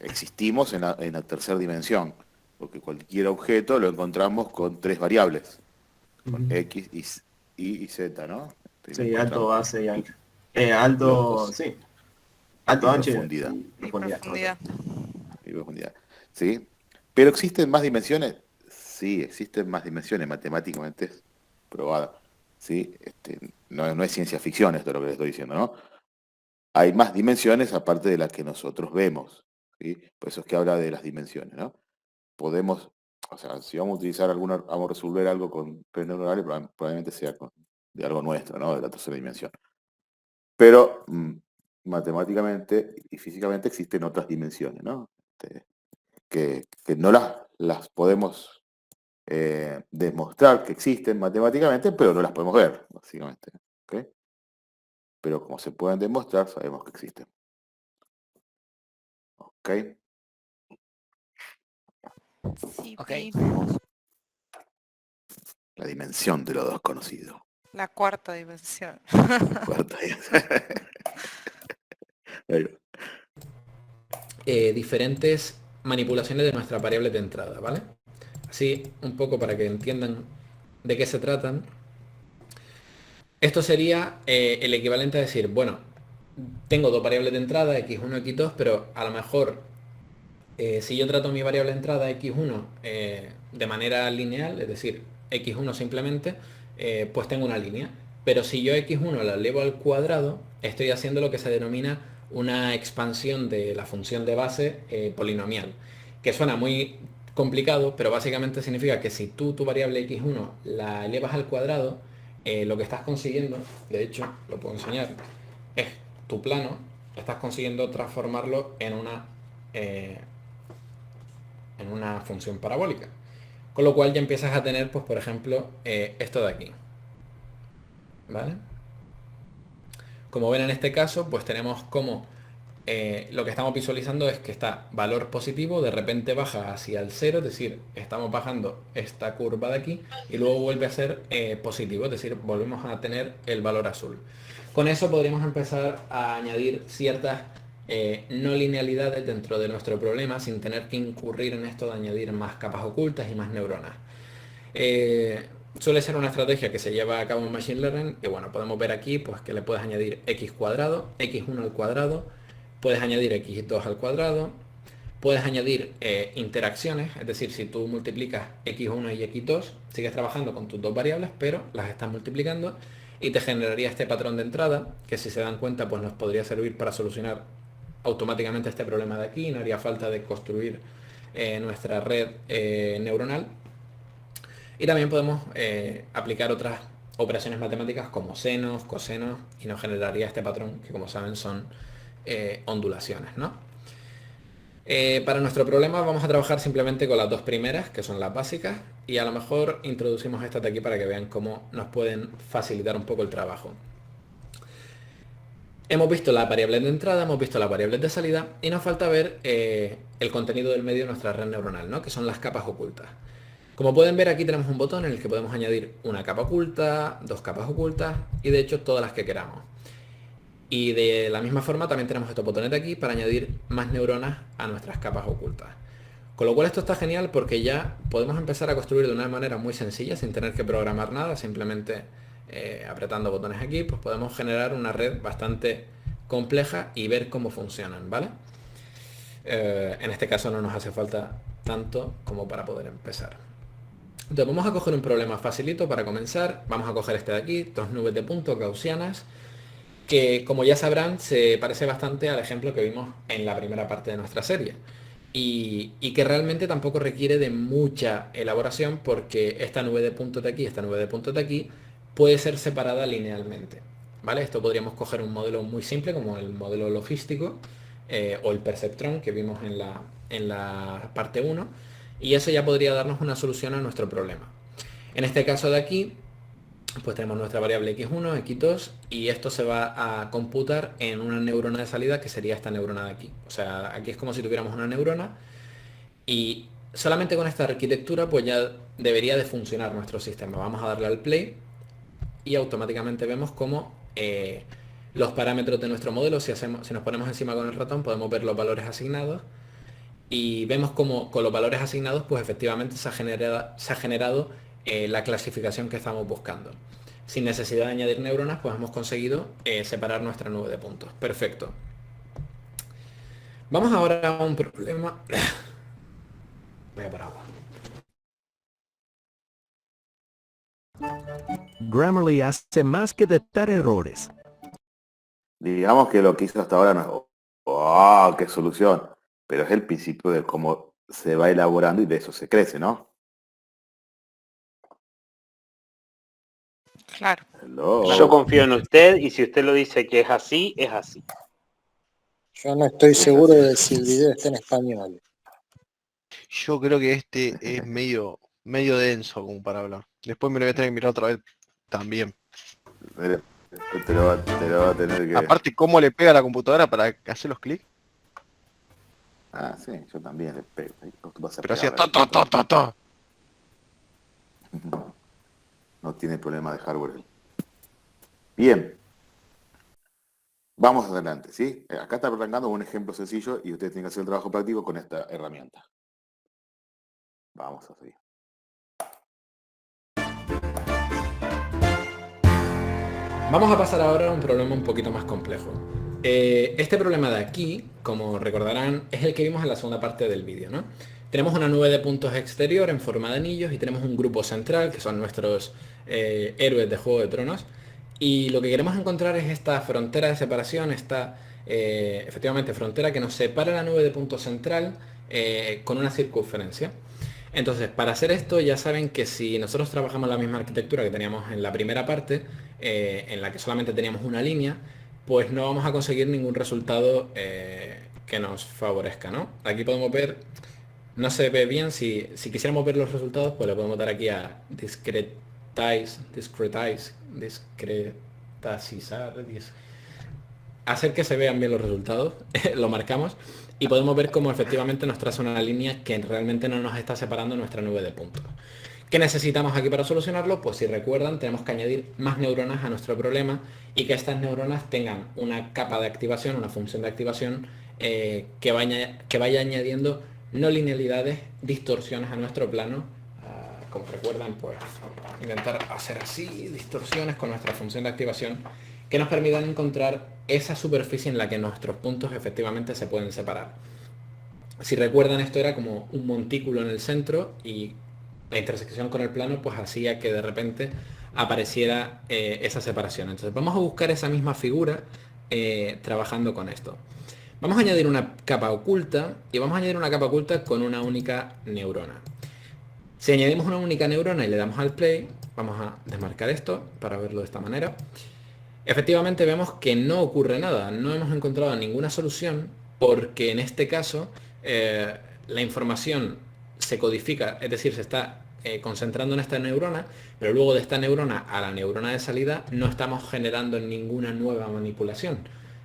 Existimos en la tercera dimensión, porque cualquier objeto lo encontramos con 3 variables, con Ujú. X, Y Z, ¿no? Sí, alto, Encontramos base y ancho. Alto, Los- sí. Alto, y ancho profundidad. y Profundidad. Y profundidad, ¿sí? ¿Pero existen más dimensiones? Sí, existen más dimensiones, matemáticamente es probada, ¿sí? No es ciencia ficción esto lo que les estoy diciendo, ¿no? Hay más dimensiones aparte de las que nosotros vemos, ¿sí? Por eso es que habla de las dimensiones, ¿no? Podemos, o sea, si vamos a utilizar vamos a resolver algo con redes neuronales, probablemente sea de algo nuestro, ¿no? De la tercera dimensión. Pero matemáticamente y físicamente existen otras dimensiones, ¿no? Que no las podemos demostrar que existen matemáticamente, pero no las podemos ver, básicamente. ¿Ok? Pero como se pueden demostrar, sabemos que existen. ¿Ok? Sí, Ok. pi. La dimensión de lo desconocido. La cuarta dimensión. Cuarta dimensión. Ahí va. diferentes manipulaciones de nuestras variables de entrada, ¿vale? Así, un poco para que entiendan de qué se tratan. Esto sería el equivalente a decir, bueno, tengo 2 variables de entrada, x1, x2, pero a lo mejor si yo trato mi variable de entrada x1 de manera lineal, es decir, x1 simplemente, pues tengo una línea. Pero si yo x1 la elevo al cuadrado, estoy haciendo lo que se denomina una expansión de la función de base polinomial, que suena muy complicado, pero básicamente significa que si tú tu variable x1 la elevas al cuadrado, lo que estás consiguiendo, de hecho, lo puedo enseñar, es tu plano, estás consiguiendo transformarlo en una función parabólica. Con lo cual ya empiezas a tener, pues por ejemplo, esto de aquí. ¿Vale? Como ven en este caso, pues tenemos como lo que estamos visualizando es que está valor positivo, de repente baja hacia el 0, es decir, estamos bajando esta curva de aquí y luego vuelve a ser positivo, es decir, volvemos a tener el valor azul. Con eso podríamos empezar a añadir ciertas no linealidades dentro de nuestro problema sin tener que incurrir en esto de añadir más capas ocultas y más neuronas. Suele ser una estrategia que se lleva a cabo en Machine Learning y bueno, podemos ver aquí pues que le puedes añadir x cuadrado, x1 al cuadrado, puedes añadir x2 al cuadrado, puedes añadir interacciones, es decir, si tú multiplicas x1 y x2, sigues trabajando con tus 2 variables, pero las estás multiplicando y te generaría este patrón de entrada, que si se dan cuenta pues nos podría servir para solucionar automáticamente este problema de aquí, no haría falta de construir nuestra red neuronal. Y también podemos aplicar otras operaciones matemáticas como senos, cosenos y nos generaría este patrón que como saben son ondulaciones, ¿no? Para nuestro problema vamos a trabajar simplemente con las 2 primeras, que son las básicas, y a lo mejor introducimos estas de aquí para que vean cómo nos pueden facilitar un poco el trabajo. Hemos visto las variables de entrada, hemos visto las variables de salida y nos falta ver el contenido del medio de nuestra red neuronal, ¿no? Que son las capas ocultas. Como pueden ver, aquí tenemos un botón en el que podemos añadir una capa oculta, 2 capas ocultas y de hecho todas las que queramos. Y de la misma forma también tenemos estos botones de aquí para añadir más neuronas a nuestras capas ocultas. Con lo cual esto está genial porque ya podemos empezar a construir de una manera muy sencilla sin tener que programar nada, simplemente apretando botones aquí, pues podemos generar una red bastante compleja y ver cómo funcionan, ¿vale? En este caso no nos hace falta tanto como para poder empezar. Entonces vamos a coger un problema facilito para comenzar. Vamos a coger este de aquí, 2 nubes de puntos gaussianas, que como ya sabrán se parece bastante al ejemplo que vimos en la primera parte de nuestra serie. Y que realmente tampoco requiere de mucha elaboración porque esta nube de puntos de aquí, esta nube de puntos de aquí, puede ser separada linealmente, ¿vale? Esto podríamos coger un modelo muy simple como el modelo logístico o el perceptrón que vimos en la parte 1 y eso ya podría darnos una solución a nuestro problema. En este caso de aquí, pues tenemos nuestra variable x1, x2 y esto se va a computar en una neurona de salida que sería esta neurona de aquí. O sea, aquí es como si tuviéramos una neurona y solamente con esta arquitectura pues ya debería de funcionar nuestro sistema. Vamos a darle al play y automáticamente vemos cómo los parámetros de nuestro modelo, si nos ponemos encima con el ratón, podemos ver los valores asignados y vemos cómo con los valores asignados pues efectivamente se ha generado la clasificación que estamos buscando. Sin necesidad de añadir neuronas, pues hemos conseguido separar nuestra nube de puntos. Perfecto. Vamos ahora a un problema. Voy a parar agua. Grammarly hace más que detectar errores. Digamos que lo que hizo hasta ahora no es, ¡oh, qué solución! Pero es el principio de cómo se va elaborando y de eso se crece, ¿no? Claro. Hello. Yo confío en usted y si usted lo dice que es así, es así. Yo no estoy seguro de si el video está en español. Yo creo que este es medio denso como para hablar. Después me lo voy a tener que mirar otra vez también. Te lo va a tener que... Aparte, ¿cómo le pega a la computadora para hacer los clics? Ah, sí, yo también le pego. Pero hacía ta. No tiene problema de hardware. Bien. Vamos adelante, ¿sí? Acá está arrancando un ejemplo sencillo y ustedes tienen que hacer el trabajo práctico con esta herramienta. Vamos a seguir. Vamos a pasar ahora a un problema un poquito más complejo. Este problema de aquí, como recordarán, es el que vimos en la segunda parte del vídeo, ¿no? Tenemos una nube de puntos exterior en forma de anillos y tenemos un grupo central, que son nuestros héroes de Juego de Tronos. Y lo que queremos encontrar es esta frontera de separación, esta, efectivamente, frontera que nos separa la nube de puntos central con una circunferencia. Entonces, para hacer esto ya saben que si nosotros trabajamos la misma arquitectura que teníamos en la primera parte, en la que solamente teníamos una línea, pues no vamos a conseguir ningún resultado que nos favorezca, ¿no? Aquí podemos ver, no se ve bien, si quisiéramos ver los resultados, pues le podemos dar aquí a discretizar, hacer que se vean bien los resultados, lo marcamos y podemos ver cómo efectivamente nos traza una línea que realmente no nos está separando nuestra nube de puntos. ¿Qué necesitamos aquí para solucionarlo? Pues si recuerdan, tenemos que añadir más neuronas a nuestro problema y que estas neuronas tengan una capa de activación, una función de activación que vaya añadiendo no linealidades, distorsiones a nuestro plano. Como recuerdan, pues intentar hacer así, distorsiones con nuestra función de activación que nos permitan encontrar esa superficie en la que nuestros puntos efectivamente se pueden separar. Si recuerdan, esto era como un montículo en el centro y la intersección con el plano pues hacía que de repente apareciera esa separación. Entonces vamos a buscar esa misma figura trabajando con esto. Vamos a añadir una capa oculta y vamos a añadir una capa oculta con una única neurona. Si añadimos una única neurona y le damos al play, vamos a desmarcar esto para verlo de esta manera. Efectivamente vemos que no ocurre nada, no hemos encontrado ninguna solución porque en este caso la información se codifica, es decir, se está concentrando en esta neurona, pero luego de esta neurona a la neurona de salida no estamos generando ninguna nueva manipulación.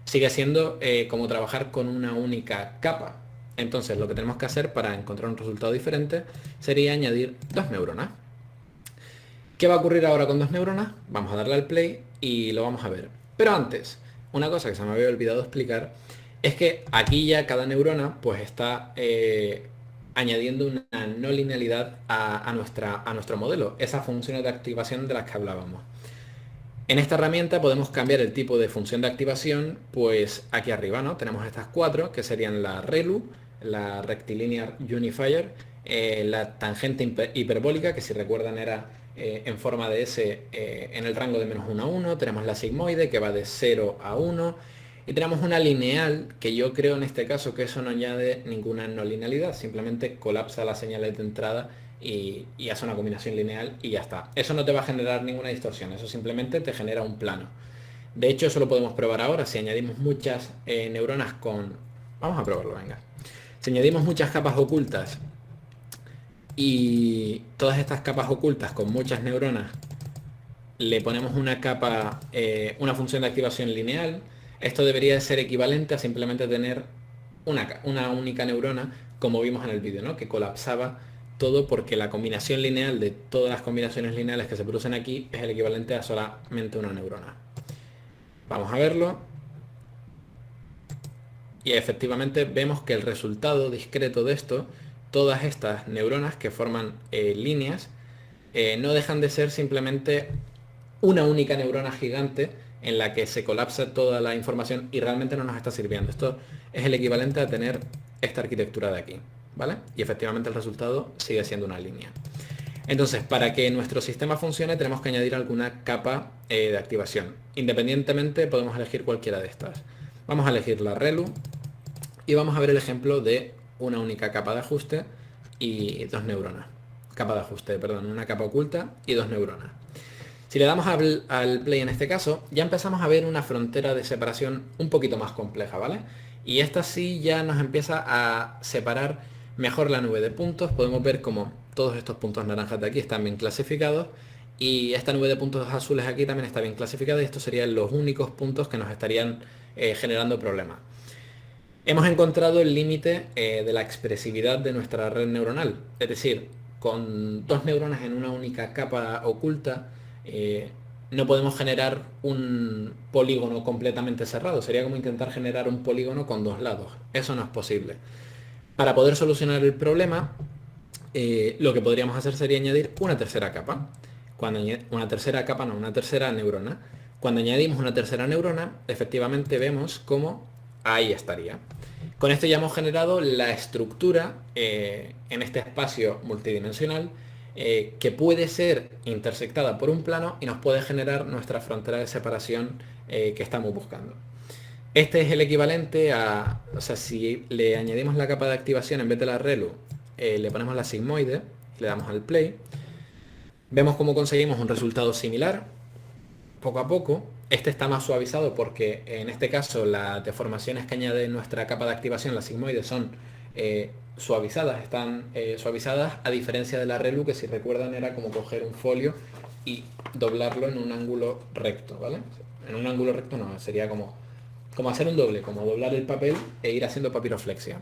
sigue siendo como trabajar con una única capa. Entonces lo que tenemos que hacer para encontrar un resultado diferente sería añadir 2 neuronas. ¿Qué va a ocurrir ahora con 2 neuronas? Vamos a darle al play y lo vamos a ver. Pero antes, una cosa que se me había olvidado explicar es que aquí ya cada neurona pues está añadiendo una no linealidad a nuestro modelo, esas funciones de activación de las que hablábamos. En esta herramienta podemos cambiar el tipo de función de activación, pues aquí arriba, ¿no? Tenemos estas 4, que serían la ReLU, la Rectilinear Unifier, la tangente hiperbólica, que si recuerdan era en forma de S en el rango de -1 a 1, tenemos la sigmoide, que va de 0 a 1, y tenemos una lineal, que yo creo en este caso que eso no añade ninguna no linealidad, simplemente colapsa las señales de entrada y hace una combinación lineal y ya está. Eso no te va a generar ninguna distorsión, eso simplemente te genera un plano. De hecho, eso lo podemos probar ahora. Si añadimos muchas neuronas con... Vamos a probarlo, venga. Si añadimos muchas capas ocultas y todas estas capas ocultas con muchas neuronas le ponemos una capa, una función de activación lineal, esto debería ser equivalente a simplemente tener una única neurona, como vimos en el vídeo, ¿no? Que colapsaba todo porque la combinación lineal de todas las combinaciones lineales que se producen aquí es el equivalente a solamente una neurona. Vamos a verlo. Y efectivamente vemos que el resultado discreto de esto, todas estas neuronas que forman líneas, no dejan de ser simplemente una única neurona gigante en la que se colapsa toda la información y realmente no nos está sirviendo. Esto es el equivalente a tener esta arquitectura de aquí, ¿vale? Y efectivamente el resultado sigue siendo una línea. Entonces, para que nuestro sistema funcione tenemos que añadir alguna capa de activación. Independientemente podemos elegir cualquiera de estas. Vamos a elegir la ReLU y vamos a ver el ejemplo de una única capa de ajuste y 2 neuronas. Capa de ajuste, perdón, una capa oculta y 2 neuronas. Si le damos al play en este caso, ya empezamos a ver una frontera de separación un poquito más compleja, ¿vale? Y esta sí ya nos empieza a separar mejor la nube de puntos. Podemos ver como todos estos puntos naranjas de aquí están bien clasificados y esta nube de puntos azules aquí también está bien clasificada y estos serían los únicos puntos que nos estarían generando problemas. Hemos encontrado el límite de la expresividad de nuestra red neuronal, es decir, con 2 neuronas en una única capa oculta no podemos generar un polígono completamente cerrado. Sería como intentar generar un polígono con 2 lados. Eso no es posible. Para poder solucionar el problema, lo que podríamos hacer sería añadir una tercera capa. Una tercera neurona. Cuando añadimos una tercera neurona, efectivamente vemos cómo ahí estaría. Con esto ya hemos generado la estructura en este espacio multidimensional que puede ser intersectada por un plano y nos puede generar nuestra frontera de separación que estamos buscando. Este es el equivalente a, o sea, si le añadimos la capa de activación en vez de la ReLU, le ponemos la sigmoide, le damos al play, vemos cómo conseguimos un resultado similar, poco a poco. Este está más suavizado porque en este caso las deformaciones que añade nuestra capa de activación, la sigmoide, son suavizadas, están suavizadas, a diferencia de la ReLU, que si recuerdan era como coger un folio y doblarlo en un ángulo recto, ¿vale? En un ángulo recto no, sería como hacer un doble, como doblar el papel e ir haciendo papiroflexia.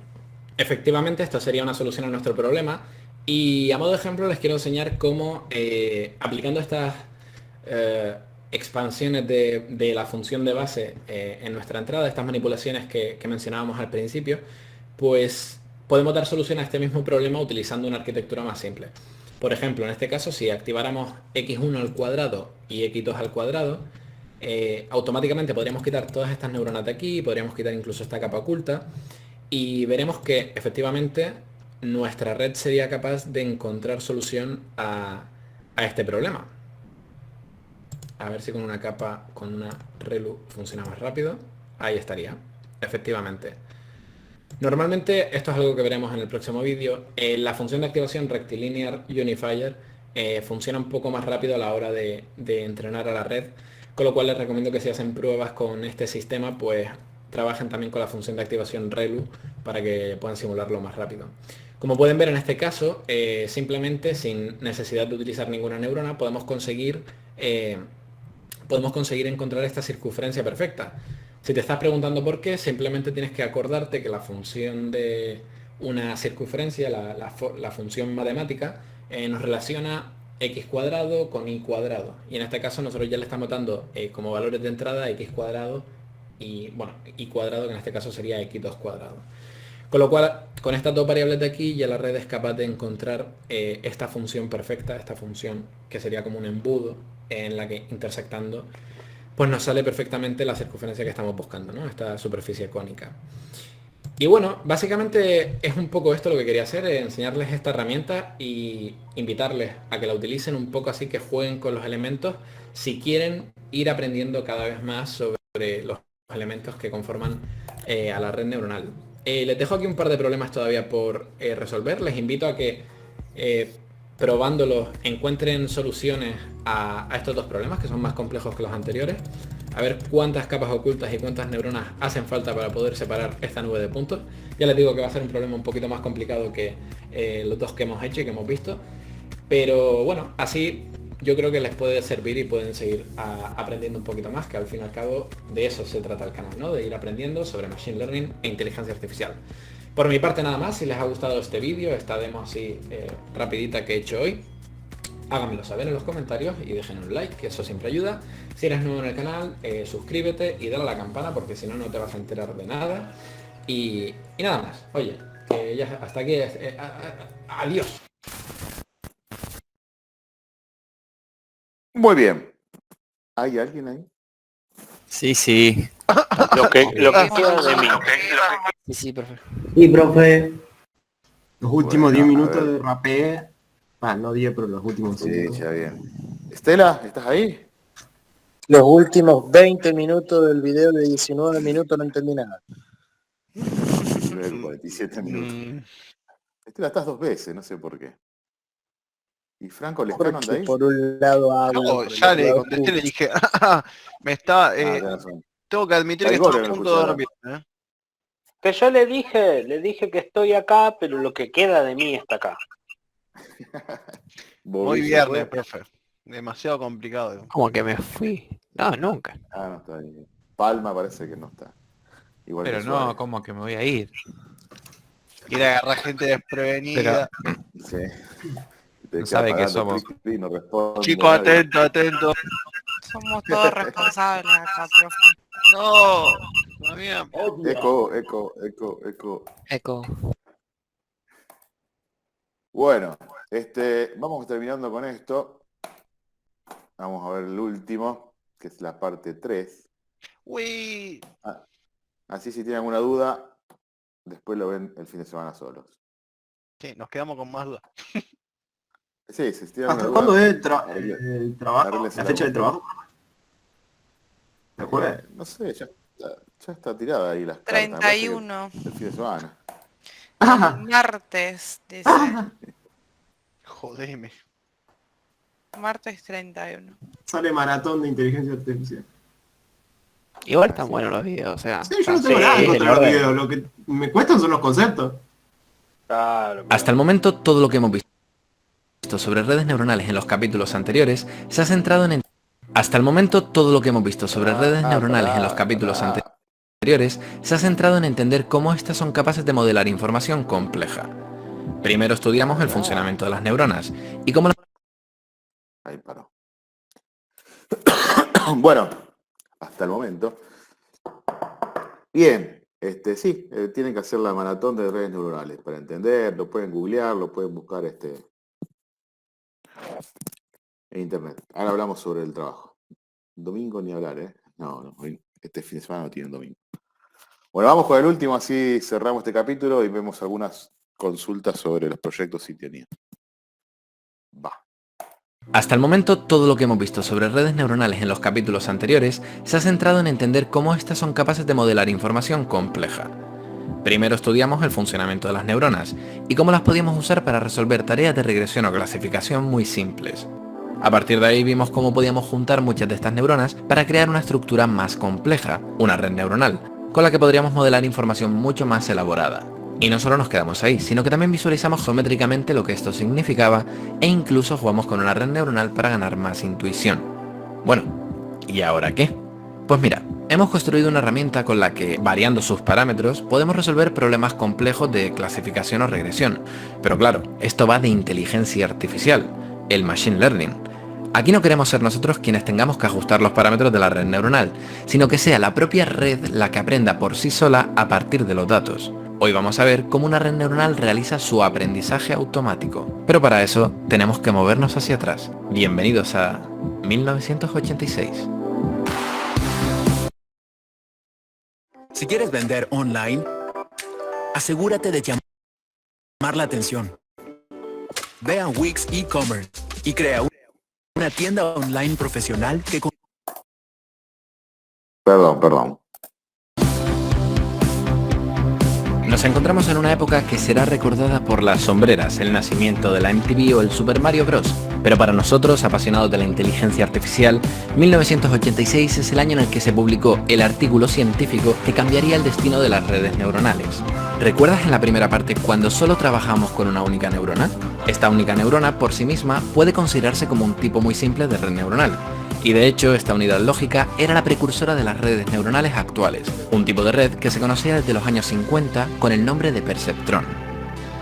Efectivamente esto sería una solución a nuestro problema y a modo de ejemplo les quiero enseñar cómo aplicando estas expansiones de la función de base en nuestra entrada, estas manipulaciones que mencionábamos al principio, pues podemos dar solución a este mismo problema utilizando una arquitectura más simple. Por ejemplo, en este caso, si activáramos x1 al cuadrado y x2 al cuadrado, automáticamente podríamos quitar todas estas neuronas de aquí, podríamos quitar incluso esta capa oculta, y veremos que efectivamente nuestra red sería capaz de encontrar solución a este problema. A ver si con una capa, con una ReLU funciona más rápido. Ahí estaría, efectivamente. Normalmente, esto es algo que veremos en el próximo vídeo, la función de activación Rectilinear Unifier funciona un poco más rápido a la hora de entrenar a la red, con lo cual les recomiendo que si hacen pruebas con este sistema, pues trabajen también con la función de activación ReLU para que puedan simularlo más rápido. Como pueden ver en este caso, simplemente sin necesidad de utilizar ninguna neurona, podemos conseguir encontrar esta circunferencia perfecta. Si te estás preguntando por qué, simplemente tienes que acordarte que la función de una circunferencia, la función matemática, nos relaciona x cuadrado con y cuadrado. Y en este caso nosotros ya le estamos dando como valores de entrada x cuadrado y, bueno, y cuadrado, que en este caso sería x2 cuadrado. Con lo cual, con estas dos variables de aquí, ya la red es capaz de encontrar esta función perfecta, esta función que sería como un embudo en la que intersectando, pues nos sale perfectamente la circunferencia que estamos buscando, ¿no? Esta superficie cónica. Y bueno, básicamente es un poco esto lo que quería hacer, enseñarles esta herramienta y invitarles a que la utilicen un poco así, que jueguen con los elementos, si quieren ir aprendiendo cada vez más sobre los elementos que conforman a la red neuronal. Les dejo aquí un par de problemas todavía por resolver. Les invito a que probándolos encuentren soluciones a estos dos problemas, que son más complejos que los anteriores. A ver cuántas capas ocultas y cuántas neuronas hacen falta para poder separar esta nube de puntos. Ya les digo que va a ser un problema un poquito más complicado que los dos que hemos hecho y que hemos visto. Pero bueno, así yo creo que les puede servir y pueden seguir aprendiendo un poquito más, que al fin y al cabo de eso se trata el canal, ¿no? De ir aprendiendo sobre Machine Learning e inteligencia artificial. Por mi parte nada más. Si les ha gustado este vídeo, esta demo así rapidita que he hecho hoy, háganmelo saber en los comentarios y dejen un like, que eso siempre ayuda. Si eres nuevo en el canal, suscríbete y dale a la campana, porque si no, no te vas a enterar de nada. Y nada más. Oye, que ya hasta aquí. Adiós. Muy bien. ¿Hay alguien ahí? Sí, sí. Lo que queda de mí. Sí, sí, perfecto. Sí, profe. Los últimos Bueno, 10 a minutos ver. de rapé. No 10, pero los últimos Sí, 5. ya bien. Estela, ¿estás ahí? Los últimos 20 minutos del video de 19 minutos no entendí nada. 47 minutos. Estela, estás 2 veces, no sé por qué. ¿Y Franco Lescano anda Porque ahí? por un lado hablo, No, por el ya otro le lado contesté, le escucho. dije, me está, Tenés razón. tengo que admitir que Traidor estoy a en el punto de cuchara. dormir, Que yo le dije que estoy acá, pero lo que queda de mí está acá. Muy Bobby se viernes, fue. profe. Demasiado complicado. ¿Cómo que me fui? No, nunca. Ah, no está ahí. Palma parece que no está. Igual Pero que no, Suárez. ¿cómo que me voy a ir? Quiere agarrar gente desprevenida. Sí. Te No queda sabe que apagando somos. clic, clic, no responde Chicos, nadie. atento, atento. Somos todos responsables acá, profe. No, todavía. Eco. Eco. Bueno, vamos terminando con esto. Vamos a ver el último, que es la parte 3. Uy. Así si tienen alguna duda, después lo ven el fin de semana solos. Sí, nos quedamos con más dudas. Sí, si tienen ¿Hasta alguna cuándo duda, es el trabajo? arréglense ¿La la fecha de boca. trabajo? ¿Se acuerda? No sé, ya está tirada ahí las cartas. me parece que 31. el fin de semana. El martes, dice. Jodeme. Martes 31. Sale maratón de inteligencia artificial. Igual están buenos los videos, o sea. Sí, yo no tengo nada Sí, contra el los orden. videos. Lo que me cuestan son los conceptos. Claro, Hasta el momento, todo lo que hemos visto sobre redes neuronales en los capítulos anteriores se ha centrado en... Hasta el momento, todo lo que hemos visto sobre redes neuronales en los capítulos anteriores se ha centrado en entender cómo estas son capaces de modelar información compleja. Primero estudiamos el funcionamiento de las neuronas y cómo las... Ahí paró. Bueno, hasta el momento. Bien, sí, tienen que hacer la maratón de redes neuronales para entender, lo pueden googlear, lo pueden buscar en internet. Ahora hablamos sobre el trabajo. Domingo ni hablar, ¿eh? No, hoy, este fin de semana no tienen domingo. Bueno, vamos con el último, así cerramos este capítulo y vemos algunas consultas sobre los proyectos Citianía. Va. Hasta el momento, todo lo que hemos visto sobre redes neuronales en los capítulos anteriores se ha centrado en entender cómo estas son capaces de modelar información compleja. Primero estudiamos el funcionamiento de las neuronas y cómo las podíamos usar para resolver tareas de regresión o clasificación muy simples. A partir de ahí vimos cómo podíamos juntar muchas de estas neuronas para crear una estructura más compleja, una red neuronal, con la que podríamos modelar información mucho más elaborada. Y no solo nos quedamos ahí, sino que también visualizamos geométricamente lo que esto significaba e incluso jugamos con una red neuronal para ganar más intuición. Bueno, ¿y ahora qué? Pues mira, Hemos construido una herramienta con la que, variando sus parámetros, podemos resolver problemas complejos de clasificación o regresión. Pero claro, esto va de inteligencia artificial, el machine learning. Aquí no queremos ser nosotros quienes tengamos que ajustar los parámetros de la red neuronal, sino que sea la propia red la que aprenda por sí sola a partir de los datos. Hoy vamos a ver cómo una red neuronal realiza su aprendizaje automático. Pero para eso tenemos que movernos hacia atrás. Bienvenidos a 1986. Si quieres vender online, asegúrate de llamar la atención. Ve a Wix e-commerce y crea una tienda online profesional que... Perdón. Nos encontramos en una época que será recordada por las sombreras, el nacimiento de la MTV o el Super Mario Bros. Pero para nosotros, apasionados de la inteligencia artificial, 1986 es el año en el que se publicó el artículo científico que cambiaría el destino de las redes neuronales. ¿Recuerdas en la primera parte cuando solo trabajamos con una única neurona? Esta única neurona por sí misma puede considerarse como un tipo muy simple de red neuronal. Y de hecho, esta unidad lógica era la precursora de las redes neuronales actuales, un tipo de red que se conocía desde los años 50 con el nombre de perceptrón.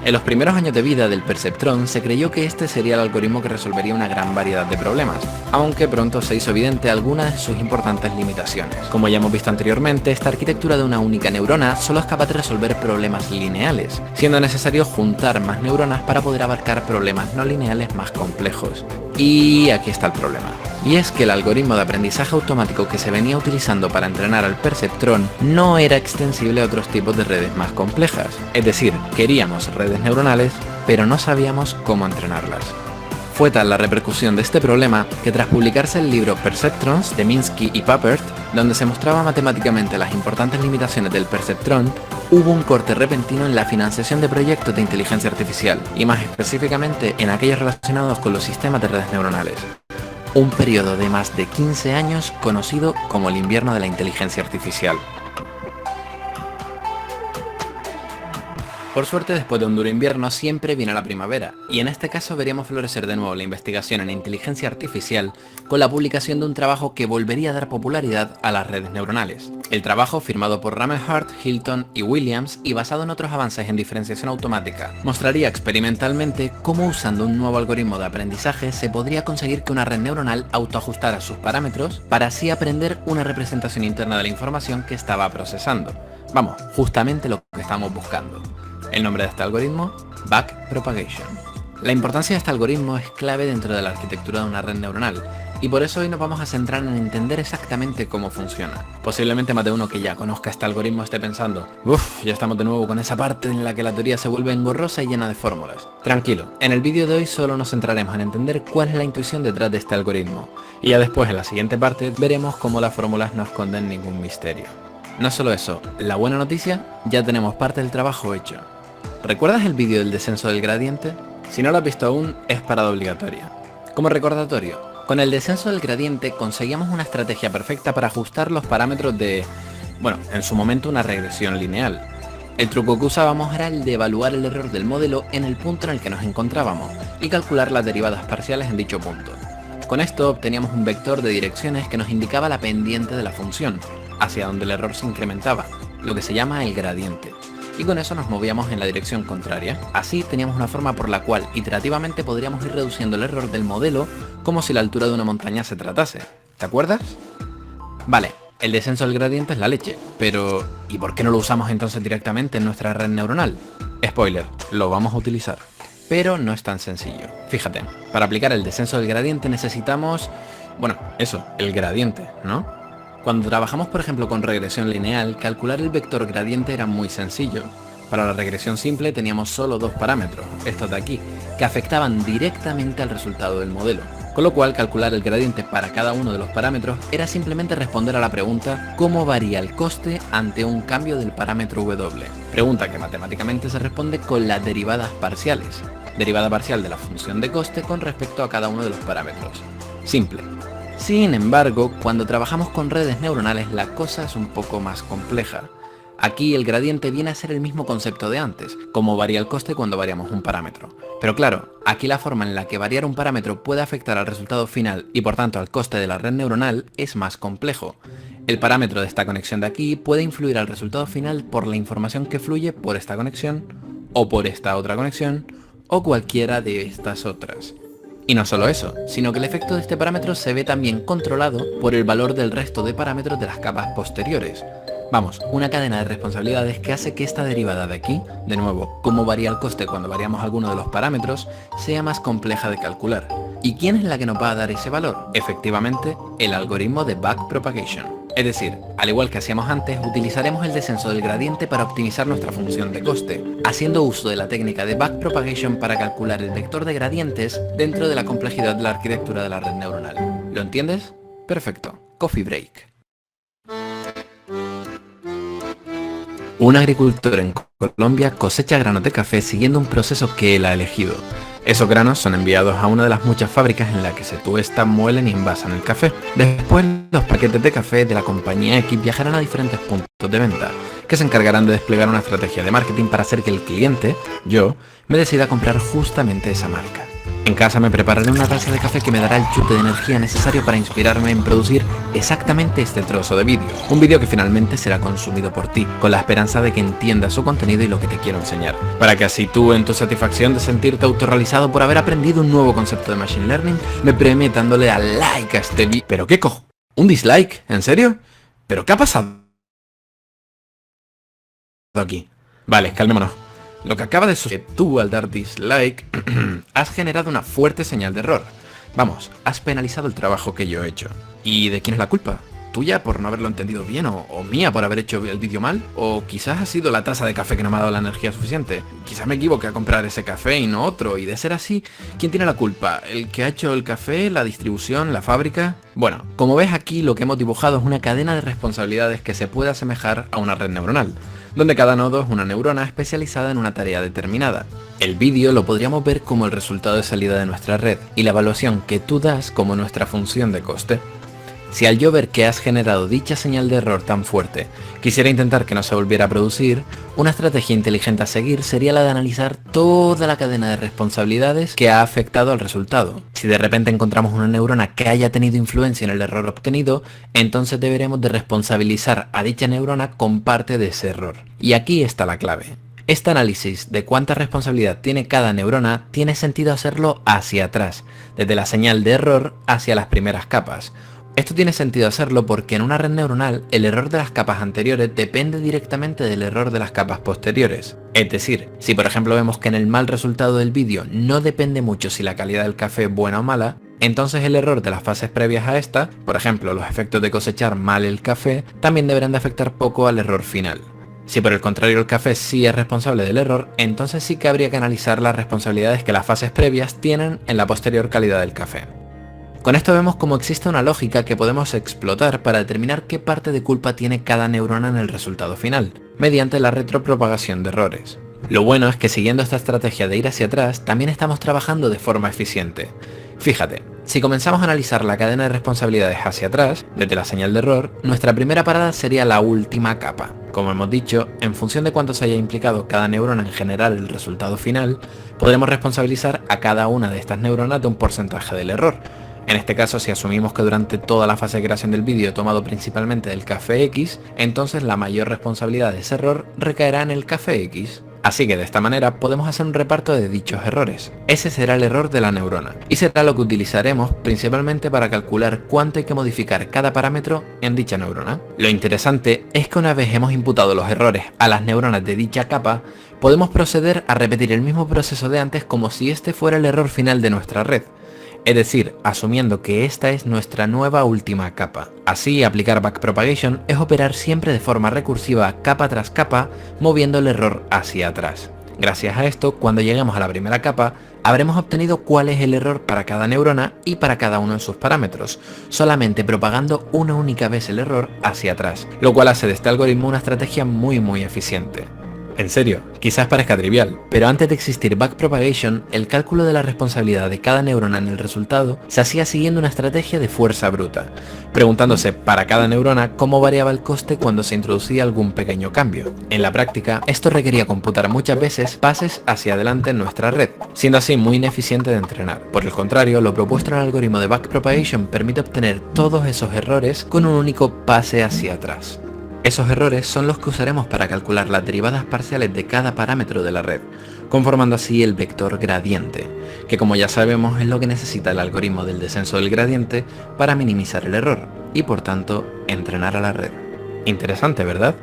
En los primeros años de vida del perceptrón se creyó que este sería el algoritmo que resolvería una gran variedad de problemas, aunque pronto se hizo evidente algunas de sus importantes limitaciones. Como ya hemos visto anteriormente, esta arquitectura de una única neurona solo es capaz de resolver problemas lineales, siendo necesario juntar más neuronas para poder abarcar problemas no lineales más complejos. Y aquí está el problema. Y es que el algoritmo de aprendizaje automático que se venía utilizando para entrenar al perceptrón no era extensible a otros tipos de redes más complejas. Es decir, queríamos redes neuronales, pero no sabíamos cómo entrenarlas. Fue tal la repercusión de este problema que tras publicarse el libro Perceptrons de Minsky y Papert, donde se mostraba matemáticamente las importantes limitaciones del perceptrón, hubo un corte repentino en la financiación de proyectos de inteligencia artificial, y más específicamente en aquellos relacionados con los sistemas de redes neuronales. Un periodo de más de 15 años conocido como el invierno de la inteligencia artificial. Por suerte, después de un duro invierno siempre viene la primavera, y en este caso veríamos florecer de nuevo la investigación en inteligencia artificial con la publicación de un trabajo que volvería a dar popularidad a las redes neuronales. El trabajo, firmado por Rammelhart, Hilton y Williams y basado en otros avances en diferenciación automática, mostraría experimentalmente cómo usando un nuevo algoritmo de aprendizaje se podría conseguir que una red neuronal autoajustara sus parámetros para así aprender una representación interna de la información que estaba procesando. Vamos, justamente lo que estamos buscando. El nombre de este algoritmo, Backpropagation. La importancia de este algoritmo es clave dentro de la arquitectura de una red neuronal, y por eso hoy nos vamos a centrar en entender exactamente cómo funciona. Posiblemente más de uno que ya conozca este algoritmo esté pensando, uff, ya estamos de nuevo con esa parte en la que la teoría se vuelve engorrosa y llena de fórmulas. Tranquilo, en el vídeo de hoy solo nos centraremos en entender cuál es la intuición detrás de este algoritmo, y ya después en la siguiente parte veremos cómo las fórmulas no esconden ningún misterio. No solo eso, la buena noticia, ya tenemos parte del trabajo hecho. ¿Recuerdas el vídeo del descenso del gradiente? Si no lo has visto aún, es parada obligatoria. Como recordatorio, con el descenso del gradiente conseguíamos una estrategia perfecta para ajustar los parámetros de, bueno, en su momento una regresión lineal. El truco que usábamos era el de evaluar el error del modelo en el punto en el que nos encontrábamos y calcular las derivadas parciales en dicho punto. Con esto obteníamos un vector de direcciones que nos indicaba la pendiente de la función, hacia donde el error se incrementaba, lo que se llama el gradiente. Y con eso nos movíamos en la dirección contraria. Así teníamos una forma por la cual iterativamente podríamos ir reduciendo el error del modelo como si la altura de una montaña se tratase. ¿Te acuerdas? Vale, el descenso del gradiente es la leche, pero ¿y por qué no lo usamos entonces directamente en nuestra red neuronal? Spoiler, lo vamos a utilizar. Pero no es tan sencillo. Fíjate, para aplicar el descenso del gradiente necesitamos, bueno, eso, el gradiente, ¿no? Cuando trabajamos por ejemplo con regresión lineal, calcular el vector gradiente era muy sencillo. Para la regresión simple teníamos solo dos parámetros, estos de aquí, que afectaban directamente al resultado del modelo. Con lo cual calcular el gradiente para cada uno de los parámetros era simplemente responder a la pregunta ¿cómo varía el coste ante un cambio del parámetro W? Pregunta que matemáticamente se responde con las derivadas parciales. Derivada parcial de la función de coste con respecto a cada uno de los parámetros. Simple. Sin embargo, cuando trabajamos con redes neuronales la cosa es un poco más compleja. Aquí el gradiente viene a ser el mismo concepto de antes, como varía el coste cuando variamos un parámetro. Pero claro, aquí la forma en la que variar un parámetro puede afectar al resultado final y por tanto al coste de la red neuronal es más complejo. El parámetro de esta conexión de aquí puede influir al resultado final por la información que fluye por esta conexión, o por esta otra conexión, o cualquiera de estas otras. Y no solo eso, sino que el efecto de este parámetro se ve también controlado por el valor del resto de parámetros de las capas posteriores. Vamos, una cadena de responsabilidades que hace que esta derivada de aquí, de nuevo, cómo varía el coste cuando variamos alguno de los parámetros, sea más compleja de calcular. ¿Y quién es la que nos va a dar ese valor? Efectivamente, el algoritmo de backpropagation. Es decir, al igual que hacíamos antes, utilizaremos el descenso del gradiente para optimizar nuestra función de coste, haciendo uso de la técnica de backpropagation para calcular el vector de gradientes dentro de la complejidad de la arquitectura de la red neuronal. ¿Lo entiendes? Perfecto. Coffee break. Un agricultor en Colombia cosecha granos de café siguiendo un proceso que él ha elegido. Esos granos son enviados a una de las muchas fábricas en la que se tuestan, muelen y envasan el café. Después, los paquetes de café de la compañía X viajarán a diferentes puntos de venta, que se encargarán de desplegar una estrategia de marketing para hacer que el cliente, yo, me decida comprar justamente esa marca. En casa me prepararé una taza de café que me dará el chute de energía necesario para inspirarme en producir exactamente este trozo de vídeo. Un vídeo que finalmente será consumido por ti, con la esperanza de que entiendas su contenido y lo que te quiero enseñar. Para que así tú, en tu satisfacción de sentirte autorrealizado por haber aprendido un nuevo concepto de Machine Learning, me premie dándole a like a este vídeo. ¿Pero qué cojo? ¿Un dislike? ¿En serio? ¿Pero qué ha pasado aquí? Vale, calmémonos. Lo que acaba de suceder, tú al dar dislike, has generado una fuerte señal de error. Vamos, has penalizado el trabajo que yo he hecho. ¿Y de quién es la culpa? ¿Tuya por no haberlo entendido bien o mía por haber hecho el vídeo mal? ¿O quizás ha sido la taza de café que no me ha dado la energía suficiente? Quizás me equivoqué a comprar ese café y no otro, y de ser así, ¿quién tiene la culpa? ¿El que ha hecho el café, la distribución, la fábrica? Bueno, como ves aquí lo que hemos dibujado es una cadena de responsabilidades que se puede asemejar a una red neuronal, donde cada nodo es una neurona especializada en una tarea determinada. El vídeo lo podríamos ver como el resultado de salida de nuestra red y la evaluación que tú das como nuestra función de coste. Si al yo ver que has generado dicha señal de error tan fuerte, quisiera intentar que no se volviera a producir, una estrategia inteligente a seguir sería la de analizar toda la cadena de responsabilidades que ha afectado al resultado. Si de repente encontramos una neurona que haya tenido influencia en el error obtenido, entonces deberemos de responsabilizar a dicha neurona con parte de ese error. Y aquí está la clave. Este análisis de cuánta responsabilidad tiene cada neurona tiene sentido hacerlo hacia atrás, desde la señal de error hacia las primeras capas. Esto tiene sentido hacerlo porque en una red neuronal el error de las capas anteriores depende directamente del error de las capas posteriores. Es decir, si por ejemplo vemos que en el mal resultado del vídeo no depende mucho si la calidad del café es buena o mala, entonces el error de las fases previas a esta, por ejemplo los efectos de cosechar mal el café, también deberán de afectar poco al error final. Si por el contrario el café sí es responsable del error, entonces sí que habría que analizar las responsabilidades que las fases previas tienen en la posterior calidad del café. Con esto vemos cómo existe una lógica que podemos explotar para determinar qué parte de culpa tiene cada neurona en el resultado final, mediante la retropropagación de errores. Lo bueno es que siguiendo esta estrategia de ir hacia atrás, también estamos trabajando de forma eficiente. Fíjate, si comenzamos a analizar la cadena de responsabilidades hacia atrás, desde la señal de error, nuestra primera parada sería la última capa. Como hemos dicho, en función de cuánto se haya implicado cada neurona en generar el resultado final, podremos responsabilizar a cada una de estas neuronas de un porcentaje del error. En este caso, si asumimos que durante toda la fase de creación del vídeo he tomado principalmente del café X, entonces la mayor responsabilidad de ese error recaerá en el café X. Así que de esta manera podemos hacer un reparto de dichos errores. Ese será el error de la neurona, y será lo que utilizaremos principalmente para calcular cuánto hay que modificar cada parámetro en dicha neurona. Lo interesante es que una vez hemos imputado los errores a las neuronas de dicha capa, podemos proceder a repetir el mismo proceso de antes como si este fuera el error final de nuestra red. Es decir, asumiendo que esta es nuestra nueva última capa. Así, aplicar backpropagation es operar siempre de forma recursiva capa tras capa, moviendo el error hacia atrás. Gracias a esto, cuando lleguemos a la primera capa, habremos obtenido cuál es el error para cada neurona y para cada uno de sus parámetros, solamente propagando una única vez el error hacia atrás, lo cual hace de este algoritmo una estrategia muy eficiente. En serio, quizás parezca trivial, pero antes de existir backpropagation, el cálculo de la responsabilidad de cada neurona en el resultado se hacía siguiendo una estrategia de fuerza bruta, preguntándose para cada neurona cómo variaba el coste cuando se introducía algún pequeño cambio. En la práctica, esto requería computar muchas veces pases hacia adelante en nuestra red, siendo así muy ineficiente de entrenar. Por el contrario, lo propuesto en el algoritmo de backpropagation permite obtener todos esos errores con un único pase hacia atrás. Esos errores son los que usaremos para calcular las derivadas parciales de cada parámetro de la red, conformando así el vector gradiente, que como ya sabemos es lo que necesita el algoritmo del descenso del gradiente para minimizar el error, y por tanto, entrenar a la red. Interesante, ¿verdad?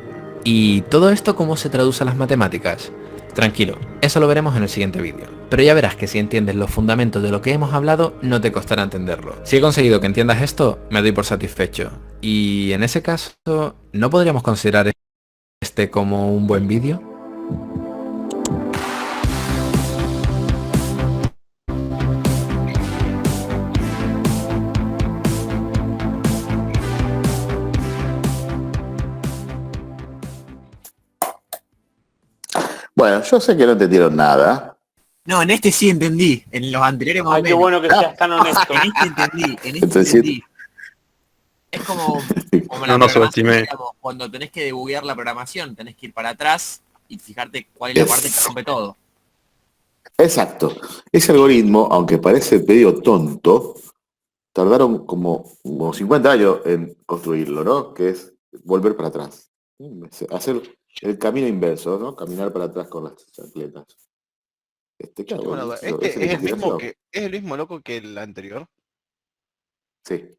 ¿Y todo esto cómo se traduce a las matemáticas? Tranquilo, eso lo veremos en el siguiente vídeo, pero ya verás que si entiendes los fundamentos de lo que hemos hablado, no te costará entenderlo. Si he conseguido que entiendas esto, me doy por satisfecho. Y en ese caso, ¿no podríamos considerar este como un buen vídeo? Bueno, yo sé que no entendieron nada. No, en este sí entendí. En los anteriores más o Ay, qué menos. bueno que seas tan honesto. En este entendí, en este Entonces, entendí. Es como la No nos programación, subestimé. digamos, cuando tenés que debuguear la programación, tenés que ir para atrás y fijarte cuál es la parte que rompe todo. Exacto. Ese algoritmo, aunque parece medio tonto, tardaron como 50 años en construirlo, ¿no? Que es volver para atrás. Hacer el camino inverso, ¿no? Caminar para atrás con las chancletas. Yo Claro, tengo una duda. ese ¿Este es el mismo loco. es el mismo loco que el anterior? Sí.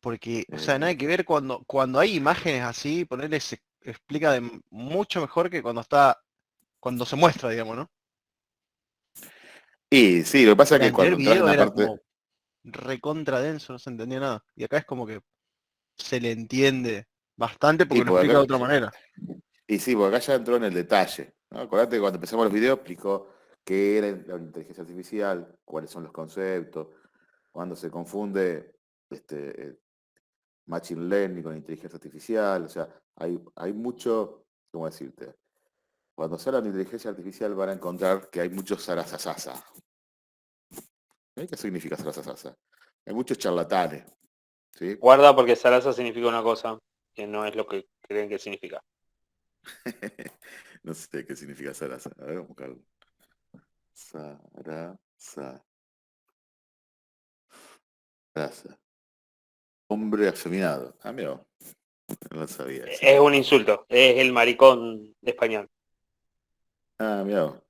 Porque, o sea, nada que ver cuando hay imágenes así, ponerle se explica mucho mejor que cuando se muestra, digamos, ¿no? Y sí, lo que pasa es El que cuando anterior entras en video la era parte... como recontra denso, no se entendía nada. Y acá es como que se le entiende bastante porque lo por explica de acá- otra manera. Y sí, porque acá ya entró en el detalle, ¿no? Acordate que cuando empezamos los videos explicó qué era la inteligencia artificial, cuáles son los conceptos, cuando se confunde machine learning con inteligencia artificial, o sea, hay mucho, ¿cómo decirte? Cuando se habla de inteligencia artificial van a encontrar que hay mucho sarasasasa. ¿Qué significa sarasasasa? Hay muchos charlatanes, ¿sí? Guarda porque Sarasa significa una cosa que no es lo que creen que significa. No sé qué significa sarasa. A ver, vamos a buscarlo. Sarasa. Sarasa. Hombre afeminado. Ah, mira, no lo sabía eso. Es un insulto, es el maricón español. Ah, mira,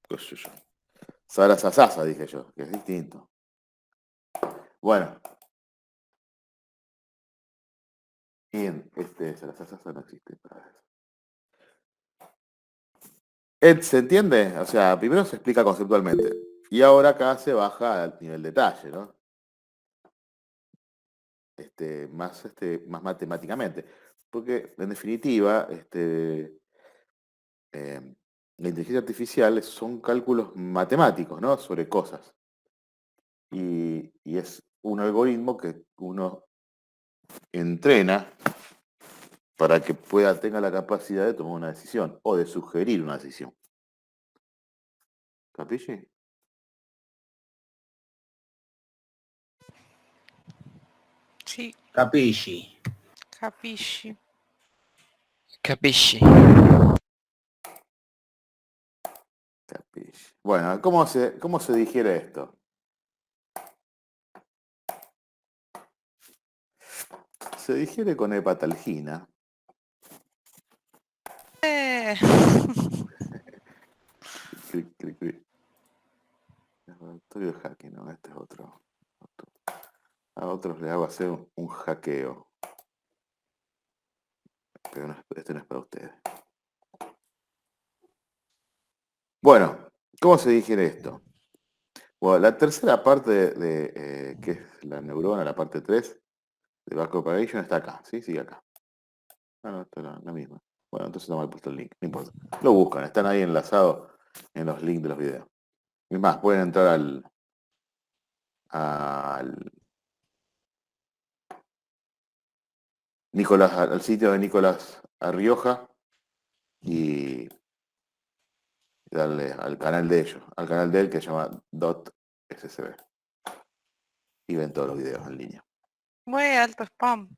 qué sé yo. Sarasasasa, dije yo, que es distinto. Bueno. Bien, Sarasasasa no existe. ¿Se entiende? O sea, primero se explica conceptualmente. Y ahora acá se baja al nivel detalle, ¿no? Más matemáticamente. Porque, en definitiva, la inteligencia artificial son cálculos matemáticos, ¿no? Sobre cosas. Y es un algoritmo que uno entrena para que tenga la capacidad de tomar una decisión o de sugerir una decisión. ¿Capisci? Sí, Capisci. capisci. Capisci. Capisci. Bueno, ¿cómo se digiere esto? Se digiere con hepatalgina. Clic, clic, clic. Laboratorio de hacking, no, este es otro. A otros les hago hacer un hackeo. Pero este no es para ustedes. Bueno, ¿cómo se digiere esto? Bueno, la tercera parte que es la neurona, la parte 3 de backpropagation está acá, ¿sí? Sigue acá. Ah, no, esta es la misma. Bueno, entonces no me he puesto el link, no importa. Lo buscan, están ahí enlazados en los links de los videos. Es más, pueden entrar al sitio de Nicolás Arrioja y y darle al canal de ellos, al canal de él que se llama .ssb. Y ven todos los videos en línea. Muy alto spam.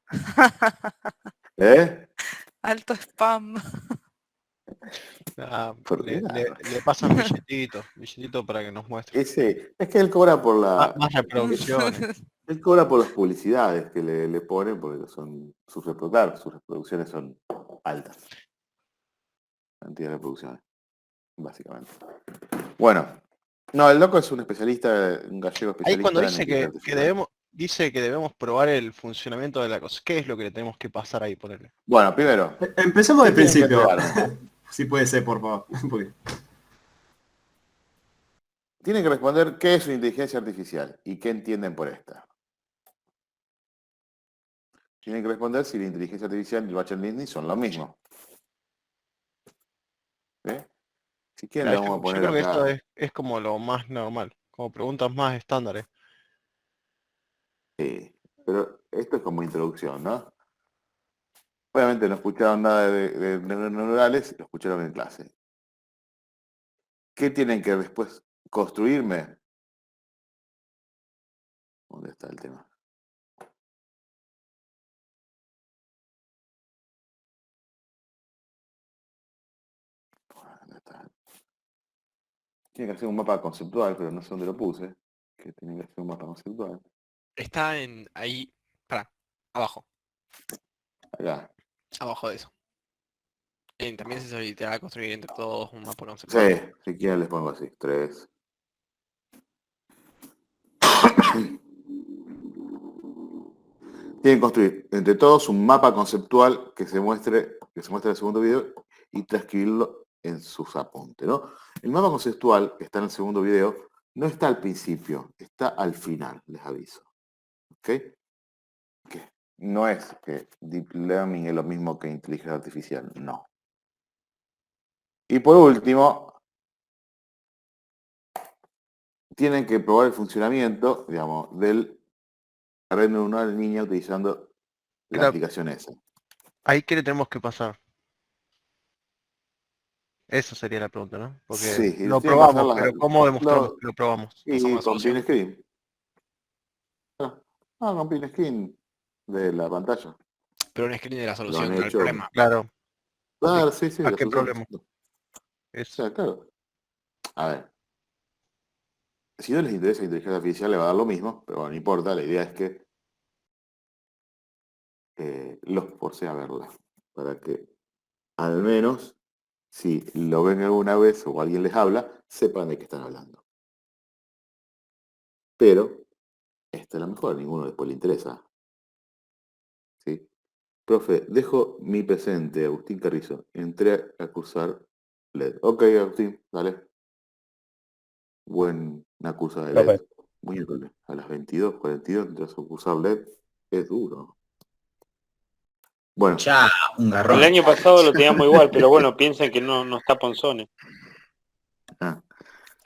¿Eh? Alto spam. ¿Por qué? Le pasan billetitos para que nos muestre. Ese, es que él cobra por la... Más reproducciones. Él cobra por las publicidades que le ponen porque son sus reproducciones son altas. Cantidad de reproducciones, básicamente. Bueno, no, el loco es un especialista, un gallego especialista. Ahí cuando en dice inteligencia artificial. dice que debemos probar el funcionamiento de la cosa. ¿Qué es lo que le tenemos que pasar ahí, ponerle? Bueno, primero. Empecemos del ¿qué tienen que principio. probar? Si puede ser, por favor. Porque- Tienen que responder qué es una inteligencia artificial y qué entienden por esta. Tienen que responder si la inteligencia artificial y el machine learning son lo mismo. ¿Eh? Si quieren, le vamos a Yo poner creo que esto acá. es como lo más normal, como preguntas más estándares. Sí, pero esto es como introducción, ¿no? Obviamente no escucharon nada de neurales, lo escucharon en clase. ¿Qué tienen que después construirme? ¿Dónde está el tema? ¿Dónde está? Tienen que hacer un mapa conceptual, pero no sé dónde lo puse. Que tienen que hacer un mapa conceptual. Está en ahí, abajo, Acá. abajo de eso. También se solicitará construir entre todos un mapa Sí, conceptual. si quieren les pongo así. 3. Tienen que construir entre todos un mapa conceptual que se muestre en el segundo video y transcribirlo en sus apuntes, ¿no? El mapa conceptual que está en el segundo video no está al principio, está al final, les aviso. ¿Ok? Que no es que Deep Learning es lo mismo que inteligencia artificial, no. Y por último, tienen que probar el funcionamiento, digamos, del red neuronal niña utilizando la aplicación esa. Ahí qué le tenemos que pasar. Esa sería la pregunta, ¿no? Porque Sí, y lo tienen que pasar probamos, pero ¿cómo demostramos que lo probamos? Y la con solución. print screen. Con print screen de la pantalla. Pero un screen de la Lo solución, han no el hecho. problema. Claro. Claro, sí, sí. ¿A la qué solución. problema? O sea, claro. A ver. Si no les interesa la inteligencia artificial, le va a dar lo mismo, pero bueno, no importa. La idea es que los force a verla. Para que al menos, si lo ven alguna vez o alguien les habla, sepan de qué están hablando. Pero esta es la mejor, a ninguno después le interesa. ¿Sí? Profe, dejo mi presente, Agustín Carrizo. Entré a cursar LED. Ok, Agustín, dale. Buena cursa de LED. Miércoles, a las 22:42 entras a cursar LED. Es duro. Bueno. Ya, un garrón. El año pasado lo teníamos igual, pero bueno, piensen que no está Ponzone.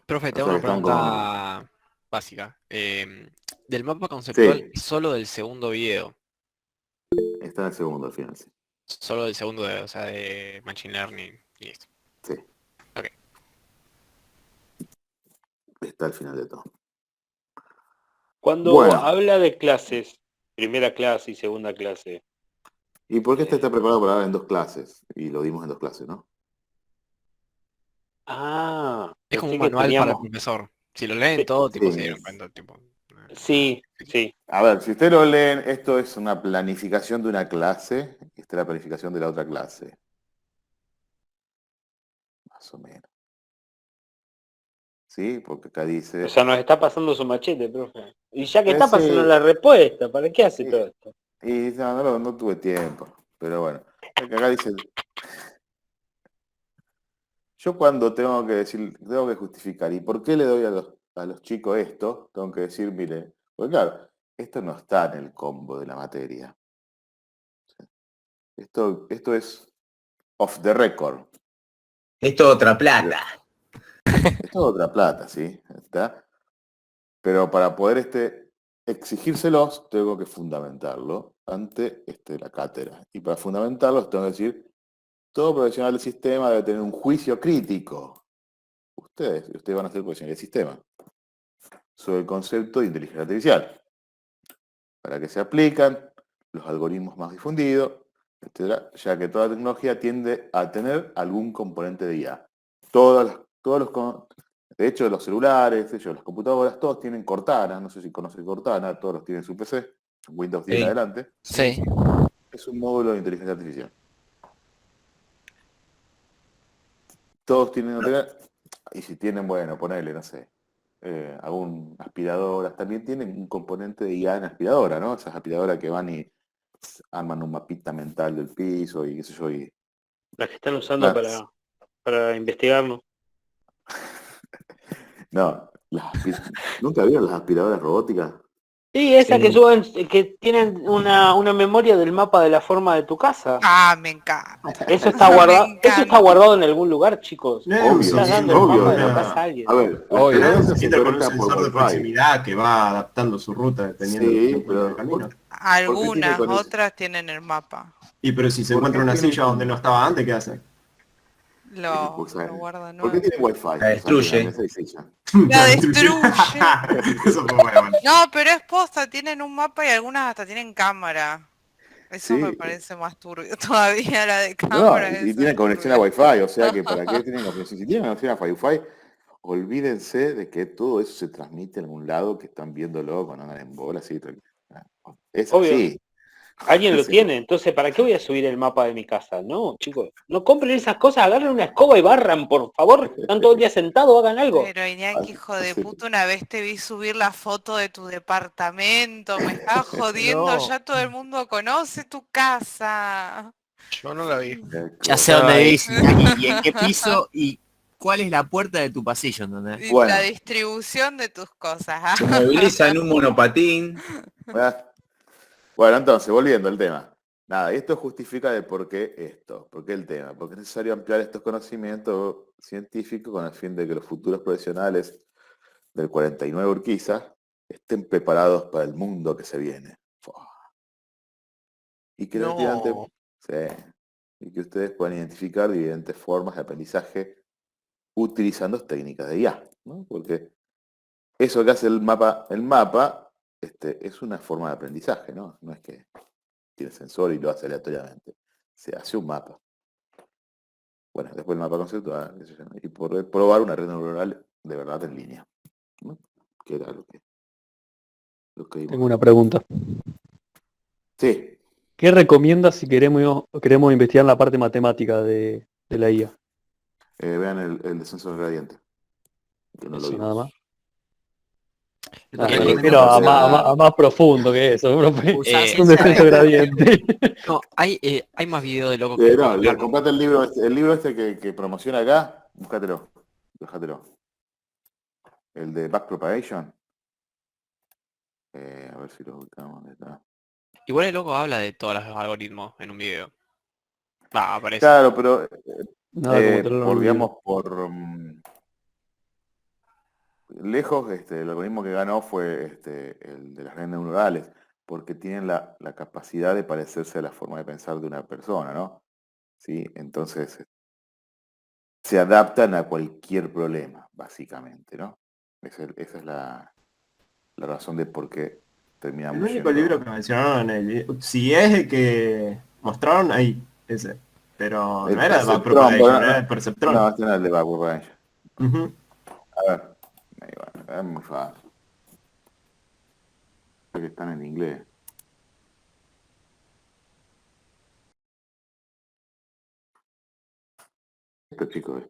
Profe, te O hago sea, una están pregunta básica. Del mapa conceptual, Sí. solo del segundo video. Está en el segundo al final, sí. Solo del segundo, o sea, de Machine Learning y esto. Sí. Ok. Está al final de todo. Cuando Bueno. habla de clases, primera clase y segunda clase. ¿Y por qué este está preparado para dar en 2 clases? Y lo dimos en 2 clases, ¿no? Es como un pensé que manual para el teníamos- profesor. Si lo leen todo, tipo, Sí. se dieron cuenta, tipo. Sí, sí. A ver, si ustedes lo leen, esto es una planificación de una clase, y esta es la planificación de la otra clase. Más o menos. ¿Sí? Porque acá dice... O sea, nos está pasando su machete, profe. Y ya que está Sí. pasando la respuesta, ¿para qué hace todo esto? Y no tuve tiempo. Pero bueno, acá dice... Yo cuando tengo que decir, tengo que justificar, ¿y por qué le doy a los chicos esto? Tengo que decir, mire, porque claro, esto no está en el combo de la materia. Esto es off the record. Esto otra plata. Esto es otra plata, ¿sí? ¿Está? Pero para poder exigírselos, tengo que fundamentarlo ante la cátedra. Y para fundamentarlos tengo que decir, todo profesional del sistema debe tener un juicio crítico. Ustedes van a hacer profesionales de sistema sobre el concepto de inteligencia artificial. Para que se aplican los algoritmos más difundidos, etcétera, ya que toda tecnología tiende a tener algún componente de IA. De hecho, los celulares, las computadoras, todos tienen Cortana, no sé si conocen Cortana, todos los tienen en su PC, Windows 10 en adelante. Sí. Es un módulo de inteligencia artificial. Todos tienen, y si tienen, bueno, ponele, no sé, algún aspiradoras, también tienen un componente de IA en aspiradora, ¿no? Esas aspiradoras que van y arman un mapita mental del piso y qué sé yo. Y... Las que están usando para investigarnos. No, ¿nunca vieron las aspiradoras robóticas? Sí, esas que suben, que tienen una memoria del mapa de la forma de tu casa. Ah, me encanta. Eso está guardado, eso está guardado en algún lugar, chicos. No, Estás dando el mapa de la casa a alguien. A ver, se sienta con un sensor de proximidad que va adaptando su ruta dependiendo del tiempo del camino. Algunas, otras tienen el mapa. Y pero si se encuentra una silla donde no estaba antes, ¿qué hace? Lo guarda ¿Por qué tiene wifi? La destruye. La destruye. Eso fue bueno. No, pero es posta, tienen un mapa y algunas hasta tienen cámara. Eso me parece más turbio todavía, la de cámara. No, y tienen conexión a wifi, o sea que ¿para qué tienen conexión? Si tienen conexión a wifi, olvídense de que todo eso se transmite en algún lado que están viéndolo cuando andan en bola, así. Es Obvio. así. Alguien lo tiene, entonces ¿para qué voy a subir el mapa de mi casa? No, chicos, no compren esas cosas, agarren una escoba y barran, por favor. Están todo el día sentados, hagan algo. Pero Iñaki, hijo de puta, una vez te vi subir la foto de tu departamento, me estás jodiendo, No. ya todo el mundo conoce tu casa. Yo no la vi. Ya sé dónde vivís, Iñaki, y en qué piso y cuál es la puerta de tu pasillo, ¿entendés? Y la distribución de tus cosas. Se moviliza en un monopatín. Bueno, entonces, volviendo al tema. Nada, esto justifica de por qué esto, por qué el tema, porque es necesario ampliar estos conocimientos científicos con el fin de que los futuros profesionales del 49 Urquiza estén preparados para el mundo que se viene. Y que los estudiantes, y que ustedes puedan identificar diferentes formas de aprendizaje utilizando técnicas de IA, ¿no? Porque eso que hace el mapa es una forma de aprendizaje, ¿no? No es que tiene sensor y lo hace aleatoriamente. Se hace un mapa. Bueno, después el mapa conceptual, y poder probar una red neuronal de verdad en línea, ¿no? Que era lo que vimos. Tengo una pregunta. Sí. ¿Qué recomiendas si queremos investigar la parte matemática de la IA? Vean el descenso del gradiente. Que no lo Eso vimos. nada más. que Pero a más profundo que eso, profe. Un descenso gradiente. No, hay más videos de locos que No, comprate el libro este que promociona acá, búscatelo, déjatelo. El de Backpropagation. A ver si lo buscamos. ¿Dónde está? Igual el loco habla de todos los algoritmos en un video. Aparece. Claro, pero digamos por lejos, el algoritmo que ganó fue el de las redes neuronales, porque tienen la capacidad de parecerse a la forma de pensar de una persona, ¿no? ¿Sí? Entonces, se adaptan a cualquier problema, básicamente, ¿no? Esa es la razón de por qué terminamos. El único libro que mencionaron en el video, si es el que mostraron ahí, ese. Pero no era de Backpropagation, era de Perceptron. No, este no era el de Backpropagation. A ver, ahí va, es muy fácil. Creo que están en inglés. Esto, chicos,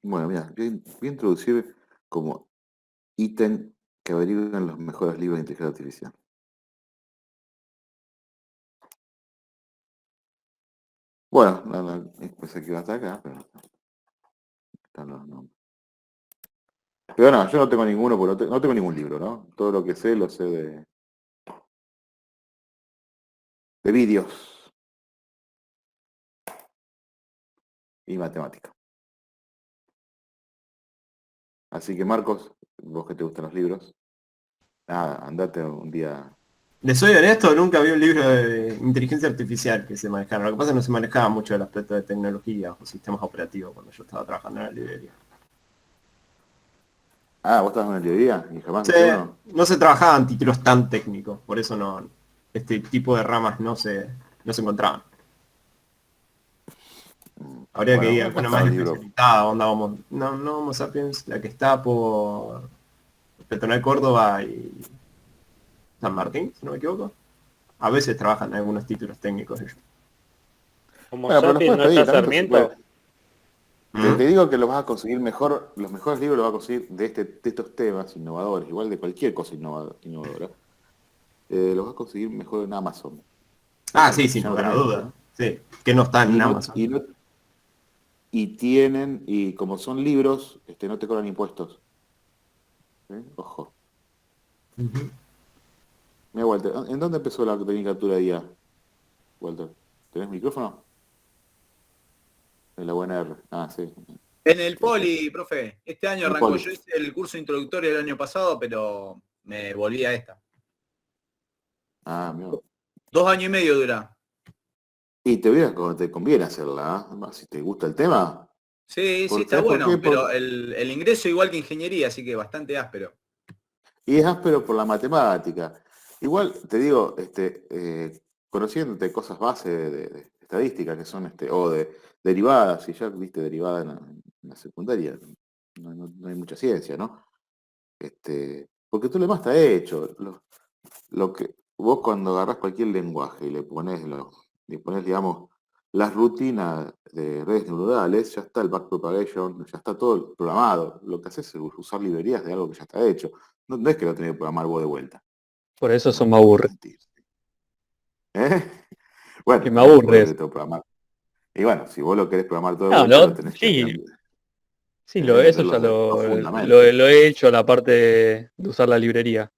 Bueno, mira, voy a introducir como ítem que averiguan los mejores libros de inteligencia artificial. Bueno, pensé que iba hasta acá, pero están los nombres. Pero no, yo no tengo ninguno, porque no tengo ningún libro, ¿no? Todo lo que sé, lo sé de vídeos y matemática. Así que Marcos, vos que te gustan los libros, nada, andate un día. Les soy honesto, nunca vi un libro de inteligencia artificial que se manejara. Lo que pasa es que no se manejaba mucho el aspecto de tecnología o sistemas operativos cuando yo estaba trabajando en la librería. Ah, vos estabas en una librería y jamás Sí, viste uno. no se trabajaban títulos tan técnicos, por eso no, este tipo de ramas no se encontraban. Habría que ir a alguna más especializada, onda Homo Sapiens, la que está por Peatonal Córdoba y San Martín, si no me equivoco. A veces trabajan en algunos títulos técnicos ellos. Como Bueno, pero los Sapiens puedes no pedir, está también se Sarmiento. puede. Te digo que los vas a conseguir mejor, los mejores libros los vas a conseguir de estos temas innovadores, igual de cualquier cosa innovadora. Los vas a conseguir mejor en Amazon. Ah, sí, Ya sin no lugar a tenés- duda. Sí, que no está en y, no- Amazon. y tienen, y como son libros, no te cobran impuestos. Ojo. Mira, Walter, ¿en dónde empezó la tecnicatura de IA? Walter, ¿tenés micrófono? En la UNR. Ah, sí. En el Poli, profe. Este año El arrancó, Poli. yo hice el curso introductorio el año pasado, pero me volví a esta. Ah, mira. 2 años y medio dura. Y te conviene hacerla, ¿ah? Si te gusta el tema. Sí, sí, está ¿Sabés por bueno, qué? pero el ingreso igual que ingeniería, así que bastante áspero. Y es áspero por la matemática. Igual, te digo, conociéndote cosas base de estadística que son, o de derivadas, si ya viste derivada en la secundaria, no hay mucha ciencia, ¿no? Porque todo lo demás está hecho. Lo que vos cuando agarrás cualquier lenguaje y le pones, digamos, las rutinas de redes neuronales, ya está el backpropagation, ya está todo programado. Lo que haces es usar librerías de algo que ya está hecho. No es que lo tenés que programar vos de vuelta. Por eso eso me aburre. ¿Eh? Bueno, Que me vos lo aburre. querés todo programar. Y bueno, si vos lo querés programar todo de No, vuelta, no, lo tenés que sí. aprender. Sí, Tenés que eso aprender ya los fundamentos. lo he hecho, la parte de usar la librería.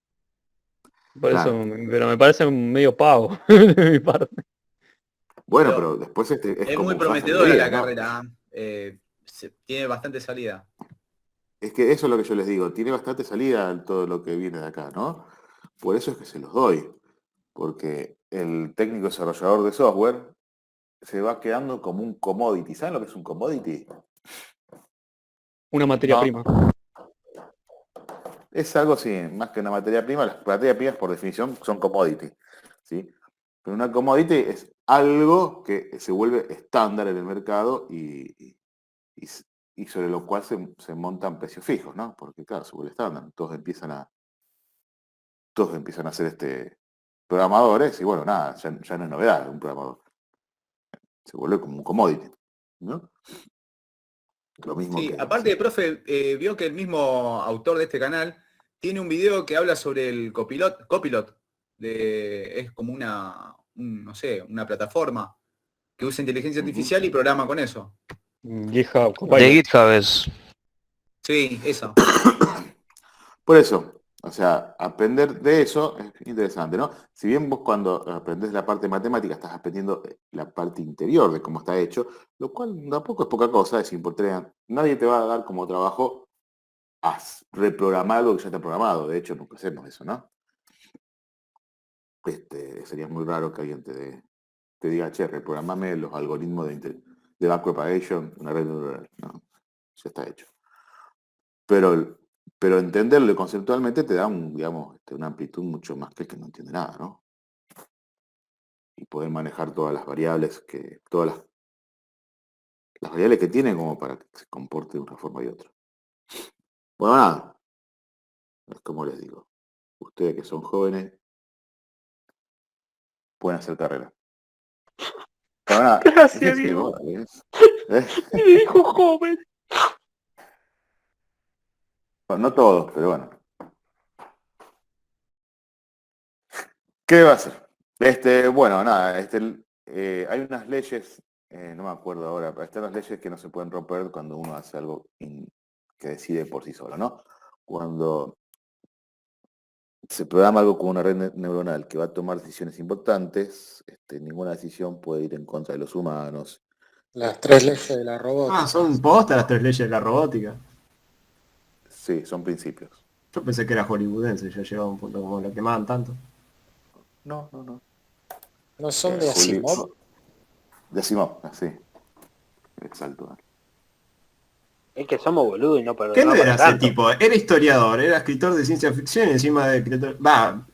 Por eso, Claro. pero me parece medio pavo de mi parte. Bueno, pero después es Es como muy usar esa prometedora librería, la ¿no? carrera. Tiene bastante salida. Es que eso es lo que yo les digo, tiene bastante salida en todo lo que viene de acá, ¿no? Por eso es que se los doy, porque el técnico desarrollador de software se va quedando como un commodity. ¿Saben lo que es un commodity? Una materia prima. Es algo así, más que una materia prima, las materias primas por definición son commodity, ¿sí? Pero una commodity es algo que se vuelve estándar en el mercado y sobre lo cual se montan precios fijos, ¿no? Porque claro, se vuelve estándar, todos empiezan a ser programadores y bueno, nada, ya no es novedad un programador. Se vuelve como un commodity, ¿no? Lo mismo Sí, que... aparte, profe, vio que el mismo autor de este canal tiene un video que habla sobre el Copilot. Es como no sé, una plataforma que usa inteligencia artificial y programa con eso. GitHub, De GitHub es. Sí, esa. Por eso, o sea, aprender de eso es interesante, ¿no? Si bien vos cuando aprendés la parte matemática estás aprendiendo la parte interior de cómo está hecho, lo cual tampoco es poca cosa, es importante. Nadie te va a dar como trabajo a reprogramar algo que ya está programado. De hecho, nunca hacemos eso, ¿no? Sería muy raro que alguien te diga, che, reprogramame los algoritmos de backpropagation, una red neuronal. No, ya está hecho. Pero entenderlo conceptualmente te da una amplitud mucho más que el que no entiende nada, ¿no? Y poder manejar todas las variables todas las variables que tiene como para que se comporte de una forma y otra. Bueno, nada. Es como les digo. Ustedes que son jóvenes pueden hacer carrera. Bueno, nada. Gracias, Sí, Diego. vale, Me dijo joven. Bueno, no todos, pero bueno. ¿Qué va a hacer? Bueno, nada, hay unas leyes, no me acuerdo ahora, pero están las leyes que no se pueden romper cuando uno hace algo que decide por sí solo, ¿no? Cuando se programa algo con una red neuronal que va a tomar decisiones importantes, ninguna decisión puede ir en contra de los humanos. Las 3 leyes de la robótica. Ah, son postas las 3 leyes de la robótica. Sí, son principios. Yo pensé que era hollywoodense, ya llegaba a un punto como lo quemaban tanto. No, no, no. ¿No son de Asimov? De Asimov, sí. Exacto. Es que somos boludos y no ¿Qué no para era ese tanto. tipo? Era historiador, era escritor de ciencia ficción y encima de escritor...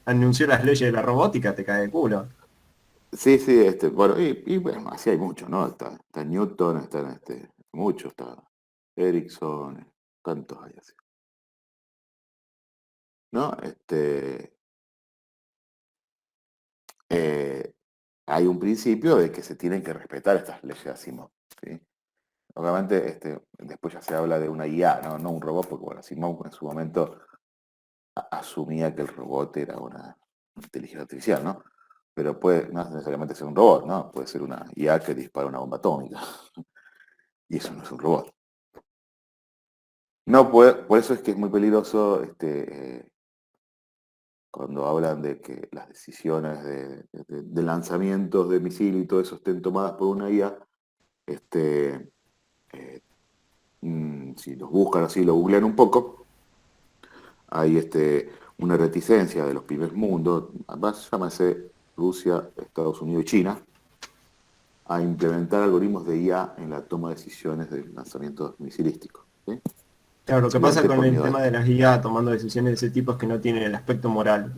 anunció las leyes de la robótica, te cae de culo. Sí, sí, bueno, y bueno, así hay muchos, ¿no? Está Newton, están muchos, está Erickson, tantos hay así. ¿No? Hay un principio de que se tienen que respetar estas leyes de Asimov, ¿sí? Obviamente, después ya se habla de una IA, no un robot, porque bueno, Asimov en su momento asumía que el robot era una inteligencia artificial, ¿no? Pero no necesariamente ser un robot, ¿no? Puede ser una IA que dispara una bomba atómica. Y eso no es un robot. No puede, por eso es que es muy peligroso cuando hablan de que las decisiones de lanzamientos de misil y todo eso estén tomadas por una IA. Si los buscan así, lo googlean un poco, hay una reticencia de los primeros mundos, llámase Rusia, Estados Unidos y China, a implementar algoritmos de IA en la toma de decisiones de lanzamientos misilísticos. ¿Sí? Claro, lo que pasa con el miedo tema de las IA tomando decisiones de ese tipo es que no tienen el aspecto moral.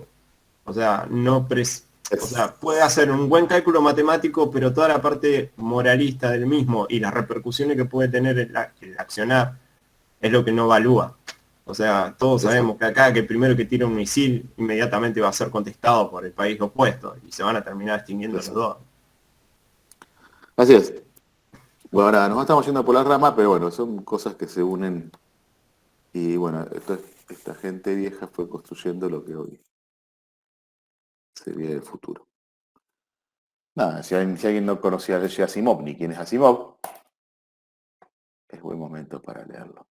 O sea, puede hacer un buen cálculo matemático, pero toda la parte moralista del mismo y las repercusiones que puede tener el accionar es lo que no evalúa. O sea, todos sabemos que acá que el primero que tira un misil inmediatamente va a ser contestado por el país opuesto y se van a terminar extinguiendo los dos. Así es. Bueno, ahora nos estamos yendo por la rama, pero bueno, son cosas que se unen. Y bueno, esta gente vieja fue construyendo lo que hoy sería el futuro. Nada, si alguien no conocía a Asimov ni quién es Asimov, es buen momento para leerlo.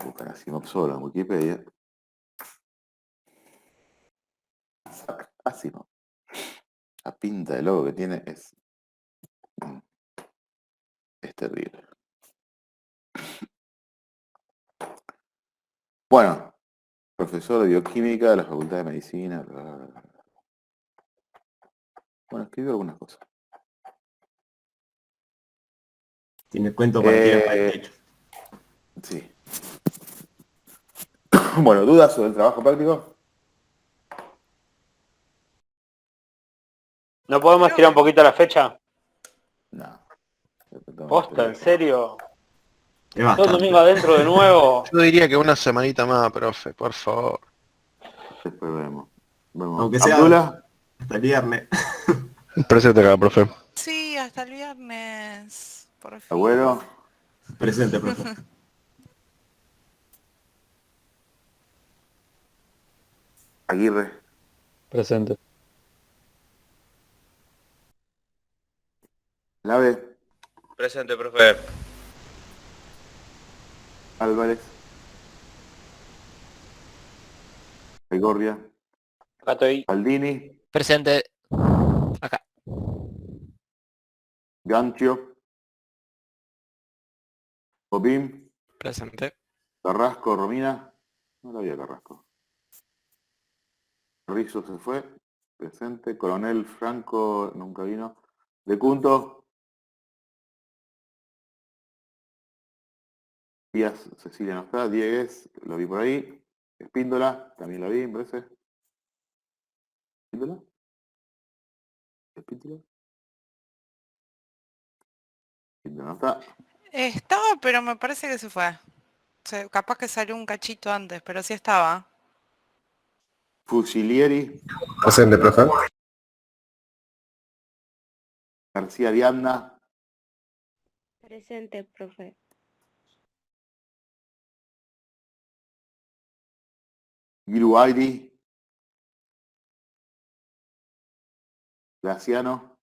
Buscan Asimov solo en Wikipedia. Asimov. La pinta de logo que tiene es terrible. Bueno, profesor de bioquímica de la Facultad de Medicina. Bla, bla, bla. Bueno, escribió algunas cosas. Tiene cuento para tirar para el techo. Sí. Bueno, ¿dudas sobre el trabajo práctico? ¿No podemos tirar un poquito la fecha? No. ¿Posta? ¿En serio? Es Todo el domingo adentro de nuevo. Yo diría que una semanita más, profe, por favor. Después vemos. Aunque sea ¿Abdullah? hasta el viernes. Presente acá, profe. Sí, hasta el viernes. Por fin. Agüero. Presente, profe. Aguirre. Presente. Lave. Presente, profe. Álvarez. Baigorria. Acá estoy. Aldini. Presente. Acá. Ganchio. Bobín. Presente. Carrasco, Romina. No lo había Carrasco. Rizzo se fue. Presente. Coronel Franco nunca vino. De Cunto. Díaz Cecilia no está. Diegues, lo vi por ahí. Espíndola, también la vi, me parece. ¿Espíndola? ¿Espíndola? Espíndola no está. Estaba, pero me parece que se fue. Capaz que salió un cachito antes, pero sí estaba. Fusilieri. Presente, profe. García Vianda. Presente, profe. Giruairi. Graciano.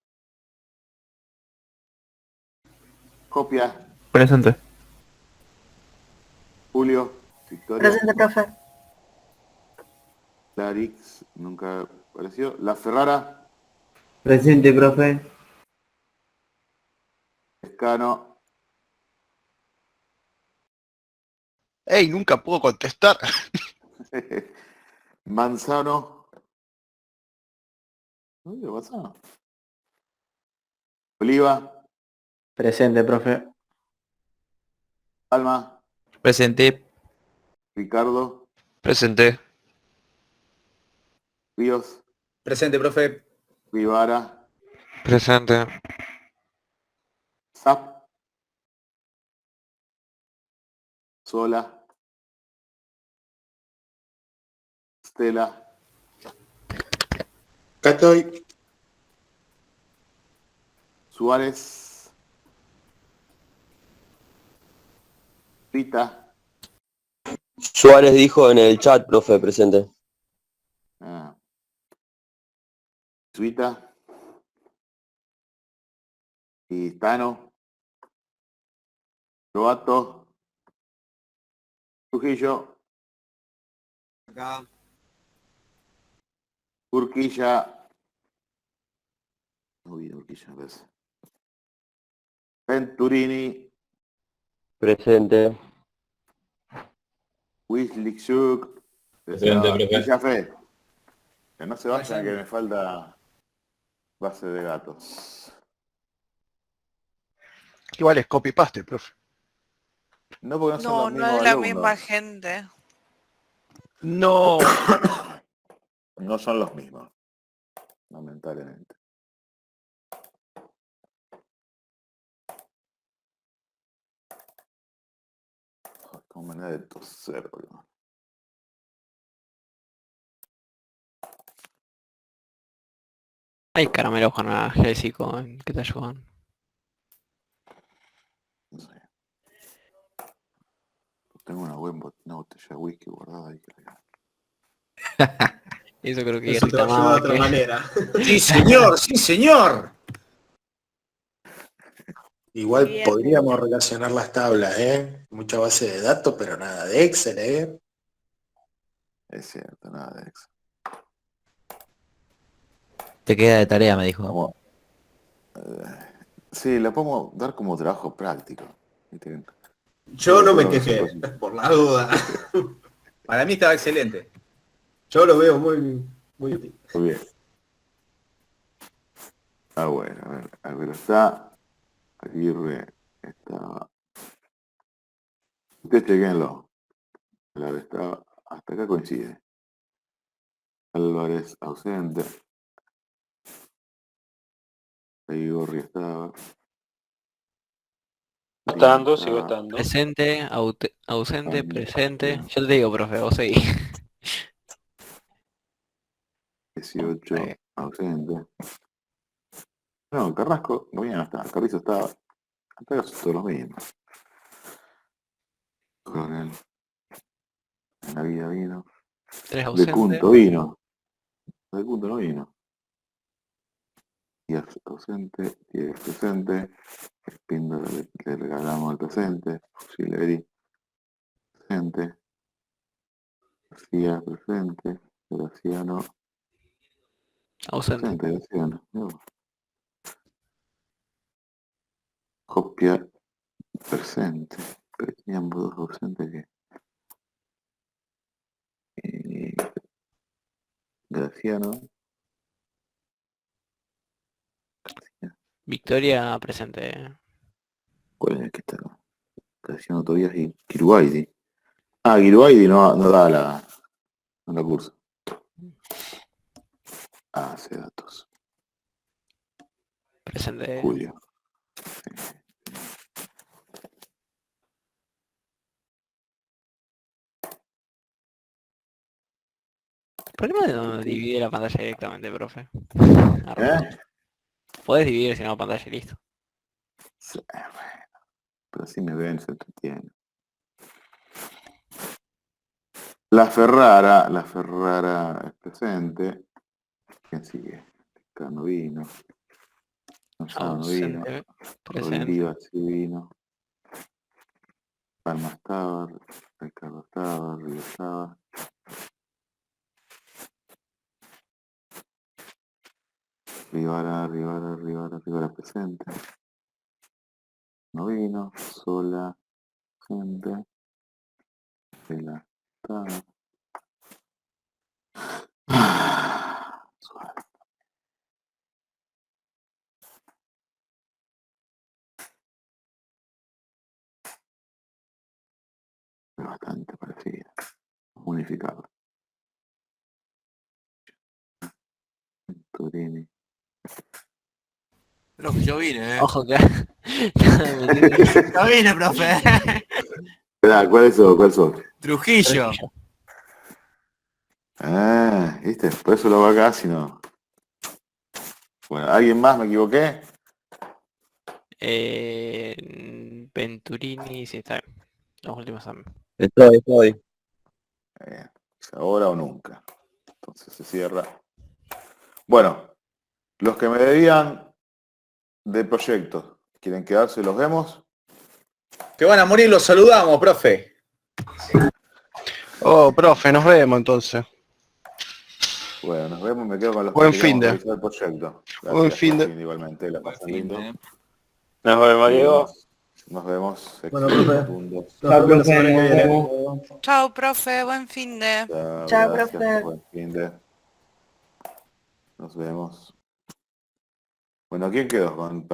Copia. Presente. Julio. Victoria. Presente, profe. Larix. Nunca apareció. La Ferrara. Presente, profe. Escano. ¡Ey! Nunca puedo contestar. Manzano. ¿Qué pasa? Oliva. Presente, profe. Alma. Presente. Ricardo. Presente. Ríos. Presente, profe. Vivara. Presente. Zap. Sola. Estela. Acá estoy. Suárez. Rita. Suárez dijo en el chat, profe, presente. Ah. Suita. Y Tano. Robato. Trujillo. Acá. Urquilla. Uy, Urquilla, me parece. Venturini. Presente. Wislichuk. Presente, profe. Villafe. Que no se vayan, que me falta base de datos. Igual es copy-paste, profe. No, porque no son No, los no mismos es la alumnos. misma gente. No. No son los mismos. Lamentablemente. Como manera de toser, boludo. Hay caramelos con analgésico que te ayudan. No sé. Tengo una botella de whisky guardada ahí. Eso creo que Eso te irrita ayuda de más otra que... manera. Sí, señor, sí, señor. Igual Bien. podríamos relacionar las tablas, ¿eh? Mucha base de datos, pero nada de Excel, ¿eh? Es cierto, nada de eso. Te queda de tarea, me dijo. Como, sí, lo podemos dar como trabajo práctico. ¿Viste? Yo no me Pero quejé, nosotros- por la duda. Para mí estaba excelente. Yo lo veo muy útil. Muy bien. Ah, bueno, a ver, está. Aguirre estaba. Ustedes chequenlo. La de estaba. Hasta acá coincide. Álvarez ausente. Aguirre estaba. Estando, sigo estando. Presente, ausente, presente. Yo te digo, profe, vos seguís. 18 ausente. No, Carrasco, no no está. Carrizo estaba. Hasta acá son todos los mismos. Coronel. En la vida vino. 3 De ausente. punto vino. De punto no vino. Y ausente, y el presente. Espíndola le regalamos el presente. Fusileri. Presente. García presente. Graciano. Ausente. Presente, Graciano. No. Copia presente. Pero teníamos dos ausentes que. Graciano. Victoria, presente. ¿Cuál es el que está acá? Graciano Tobías y Kiruaidi. Ah, Kiruaidi no da no la curso. Ah, hace datos. Presente. Julio. ¿Por qué no divide la pantalla directamente, profe? Podés dividir si no la pantalla y listo. Sí, bueno. Pero así me ven, se entretienen. La Ferrara es presente. ¿Quién sigue? Acá no vino. Gonzalo no vino. Ausente, presente. Oliva sí vino. Palma estaba. Ricardo estaba. Río estaba. Rivara presente. No vino. Sola. Presente. Es bastante parecida. Unificarlo. Turini. Profe, yo vine, Ojo que... Yo vine, profe. Esperá, ¿cuál sos? Trujillo. Ah, ¿viste? Por eso lo hago acá, si no. Bueno, ¿alguien más? ¿Me equivoqué? Venturini, sí, está bien. Los últimos también. Estoy. ¿Es ahora o nunca? Entonces se cierra. Bueno, los que me debían de proyectos, ¿quieren quedarse? ¿Los vemos? Que van a morir, los saludamos, profe. Oh, profe, nos vemos entonces. Bueno, nos vemos, me quedo con los Buen que fin de. realizar el proyecto. Buen fin de. Igualmente, la pasan lindo. Nos vemos, Diego. Nos vemos. Bueno, profe. Chao, profe. Chao, profe, buen fin de. Chao, profe. Buen fin de. Nos vemos. Bueno, ¿quién quedó con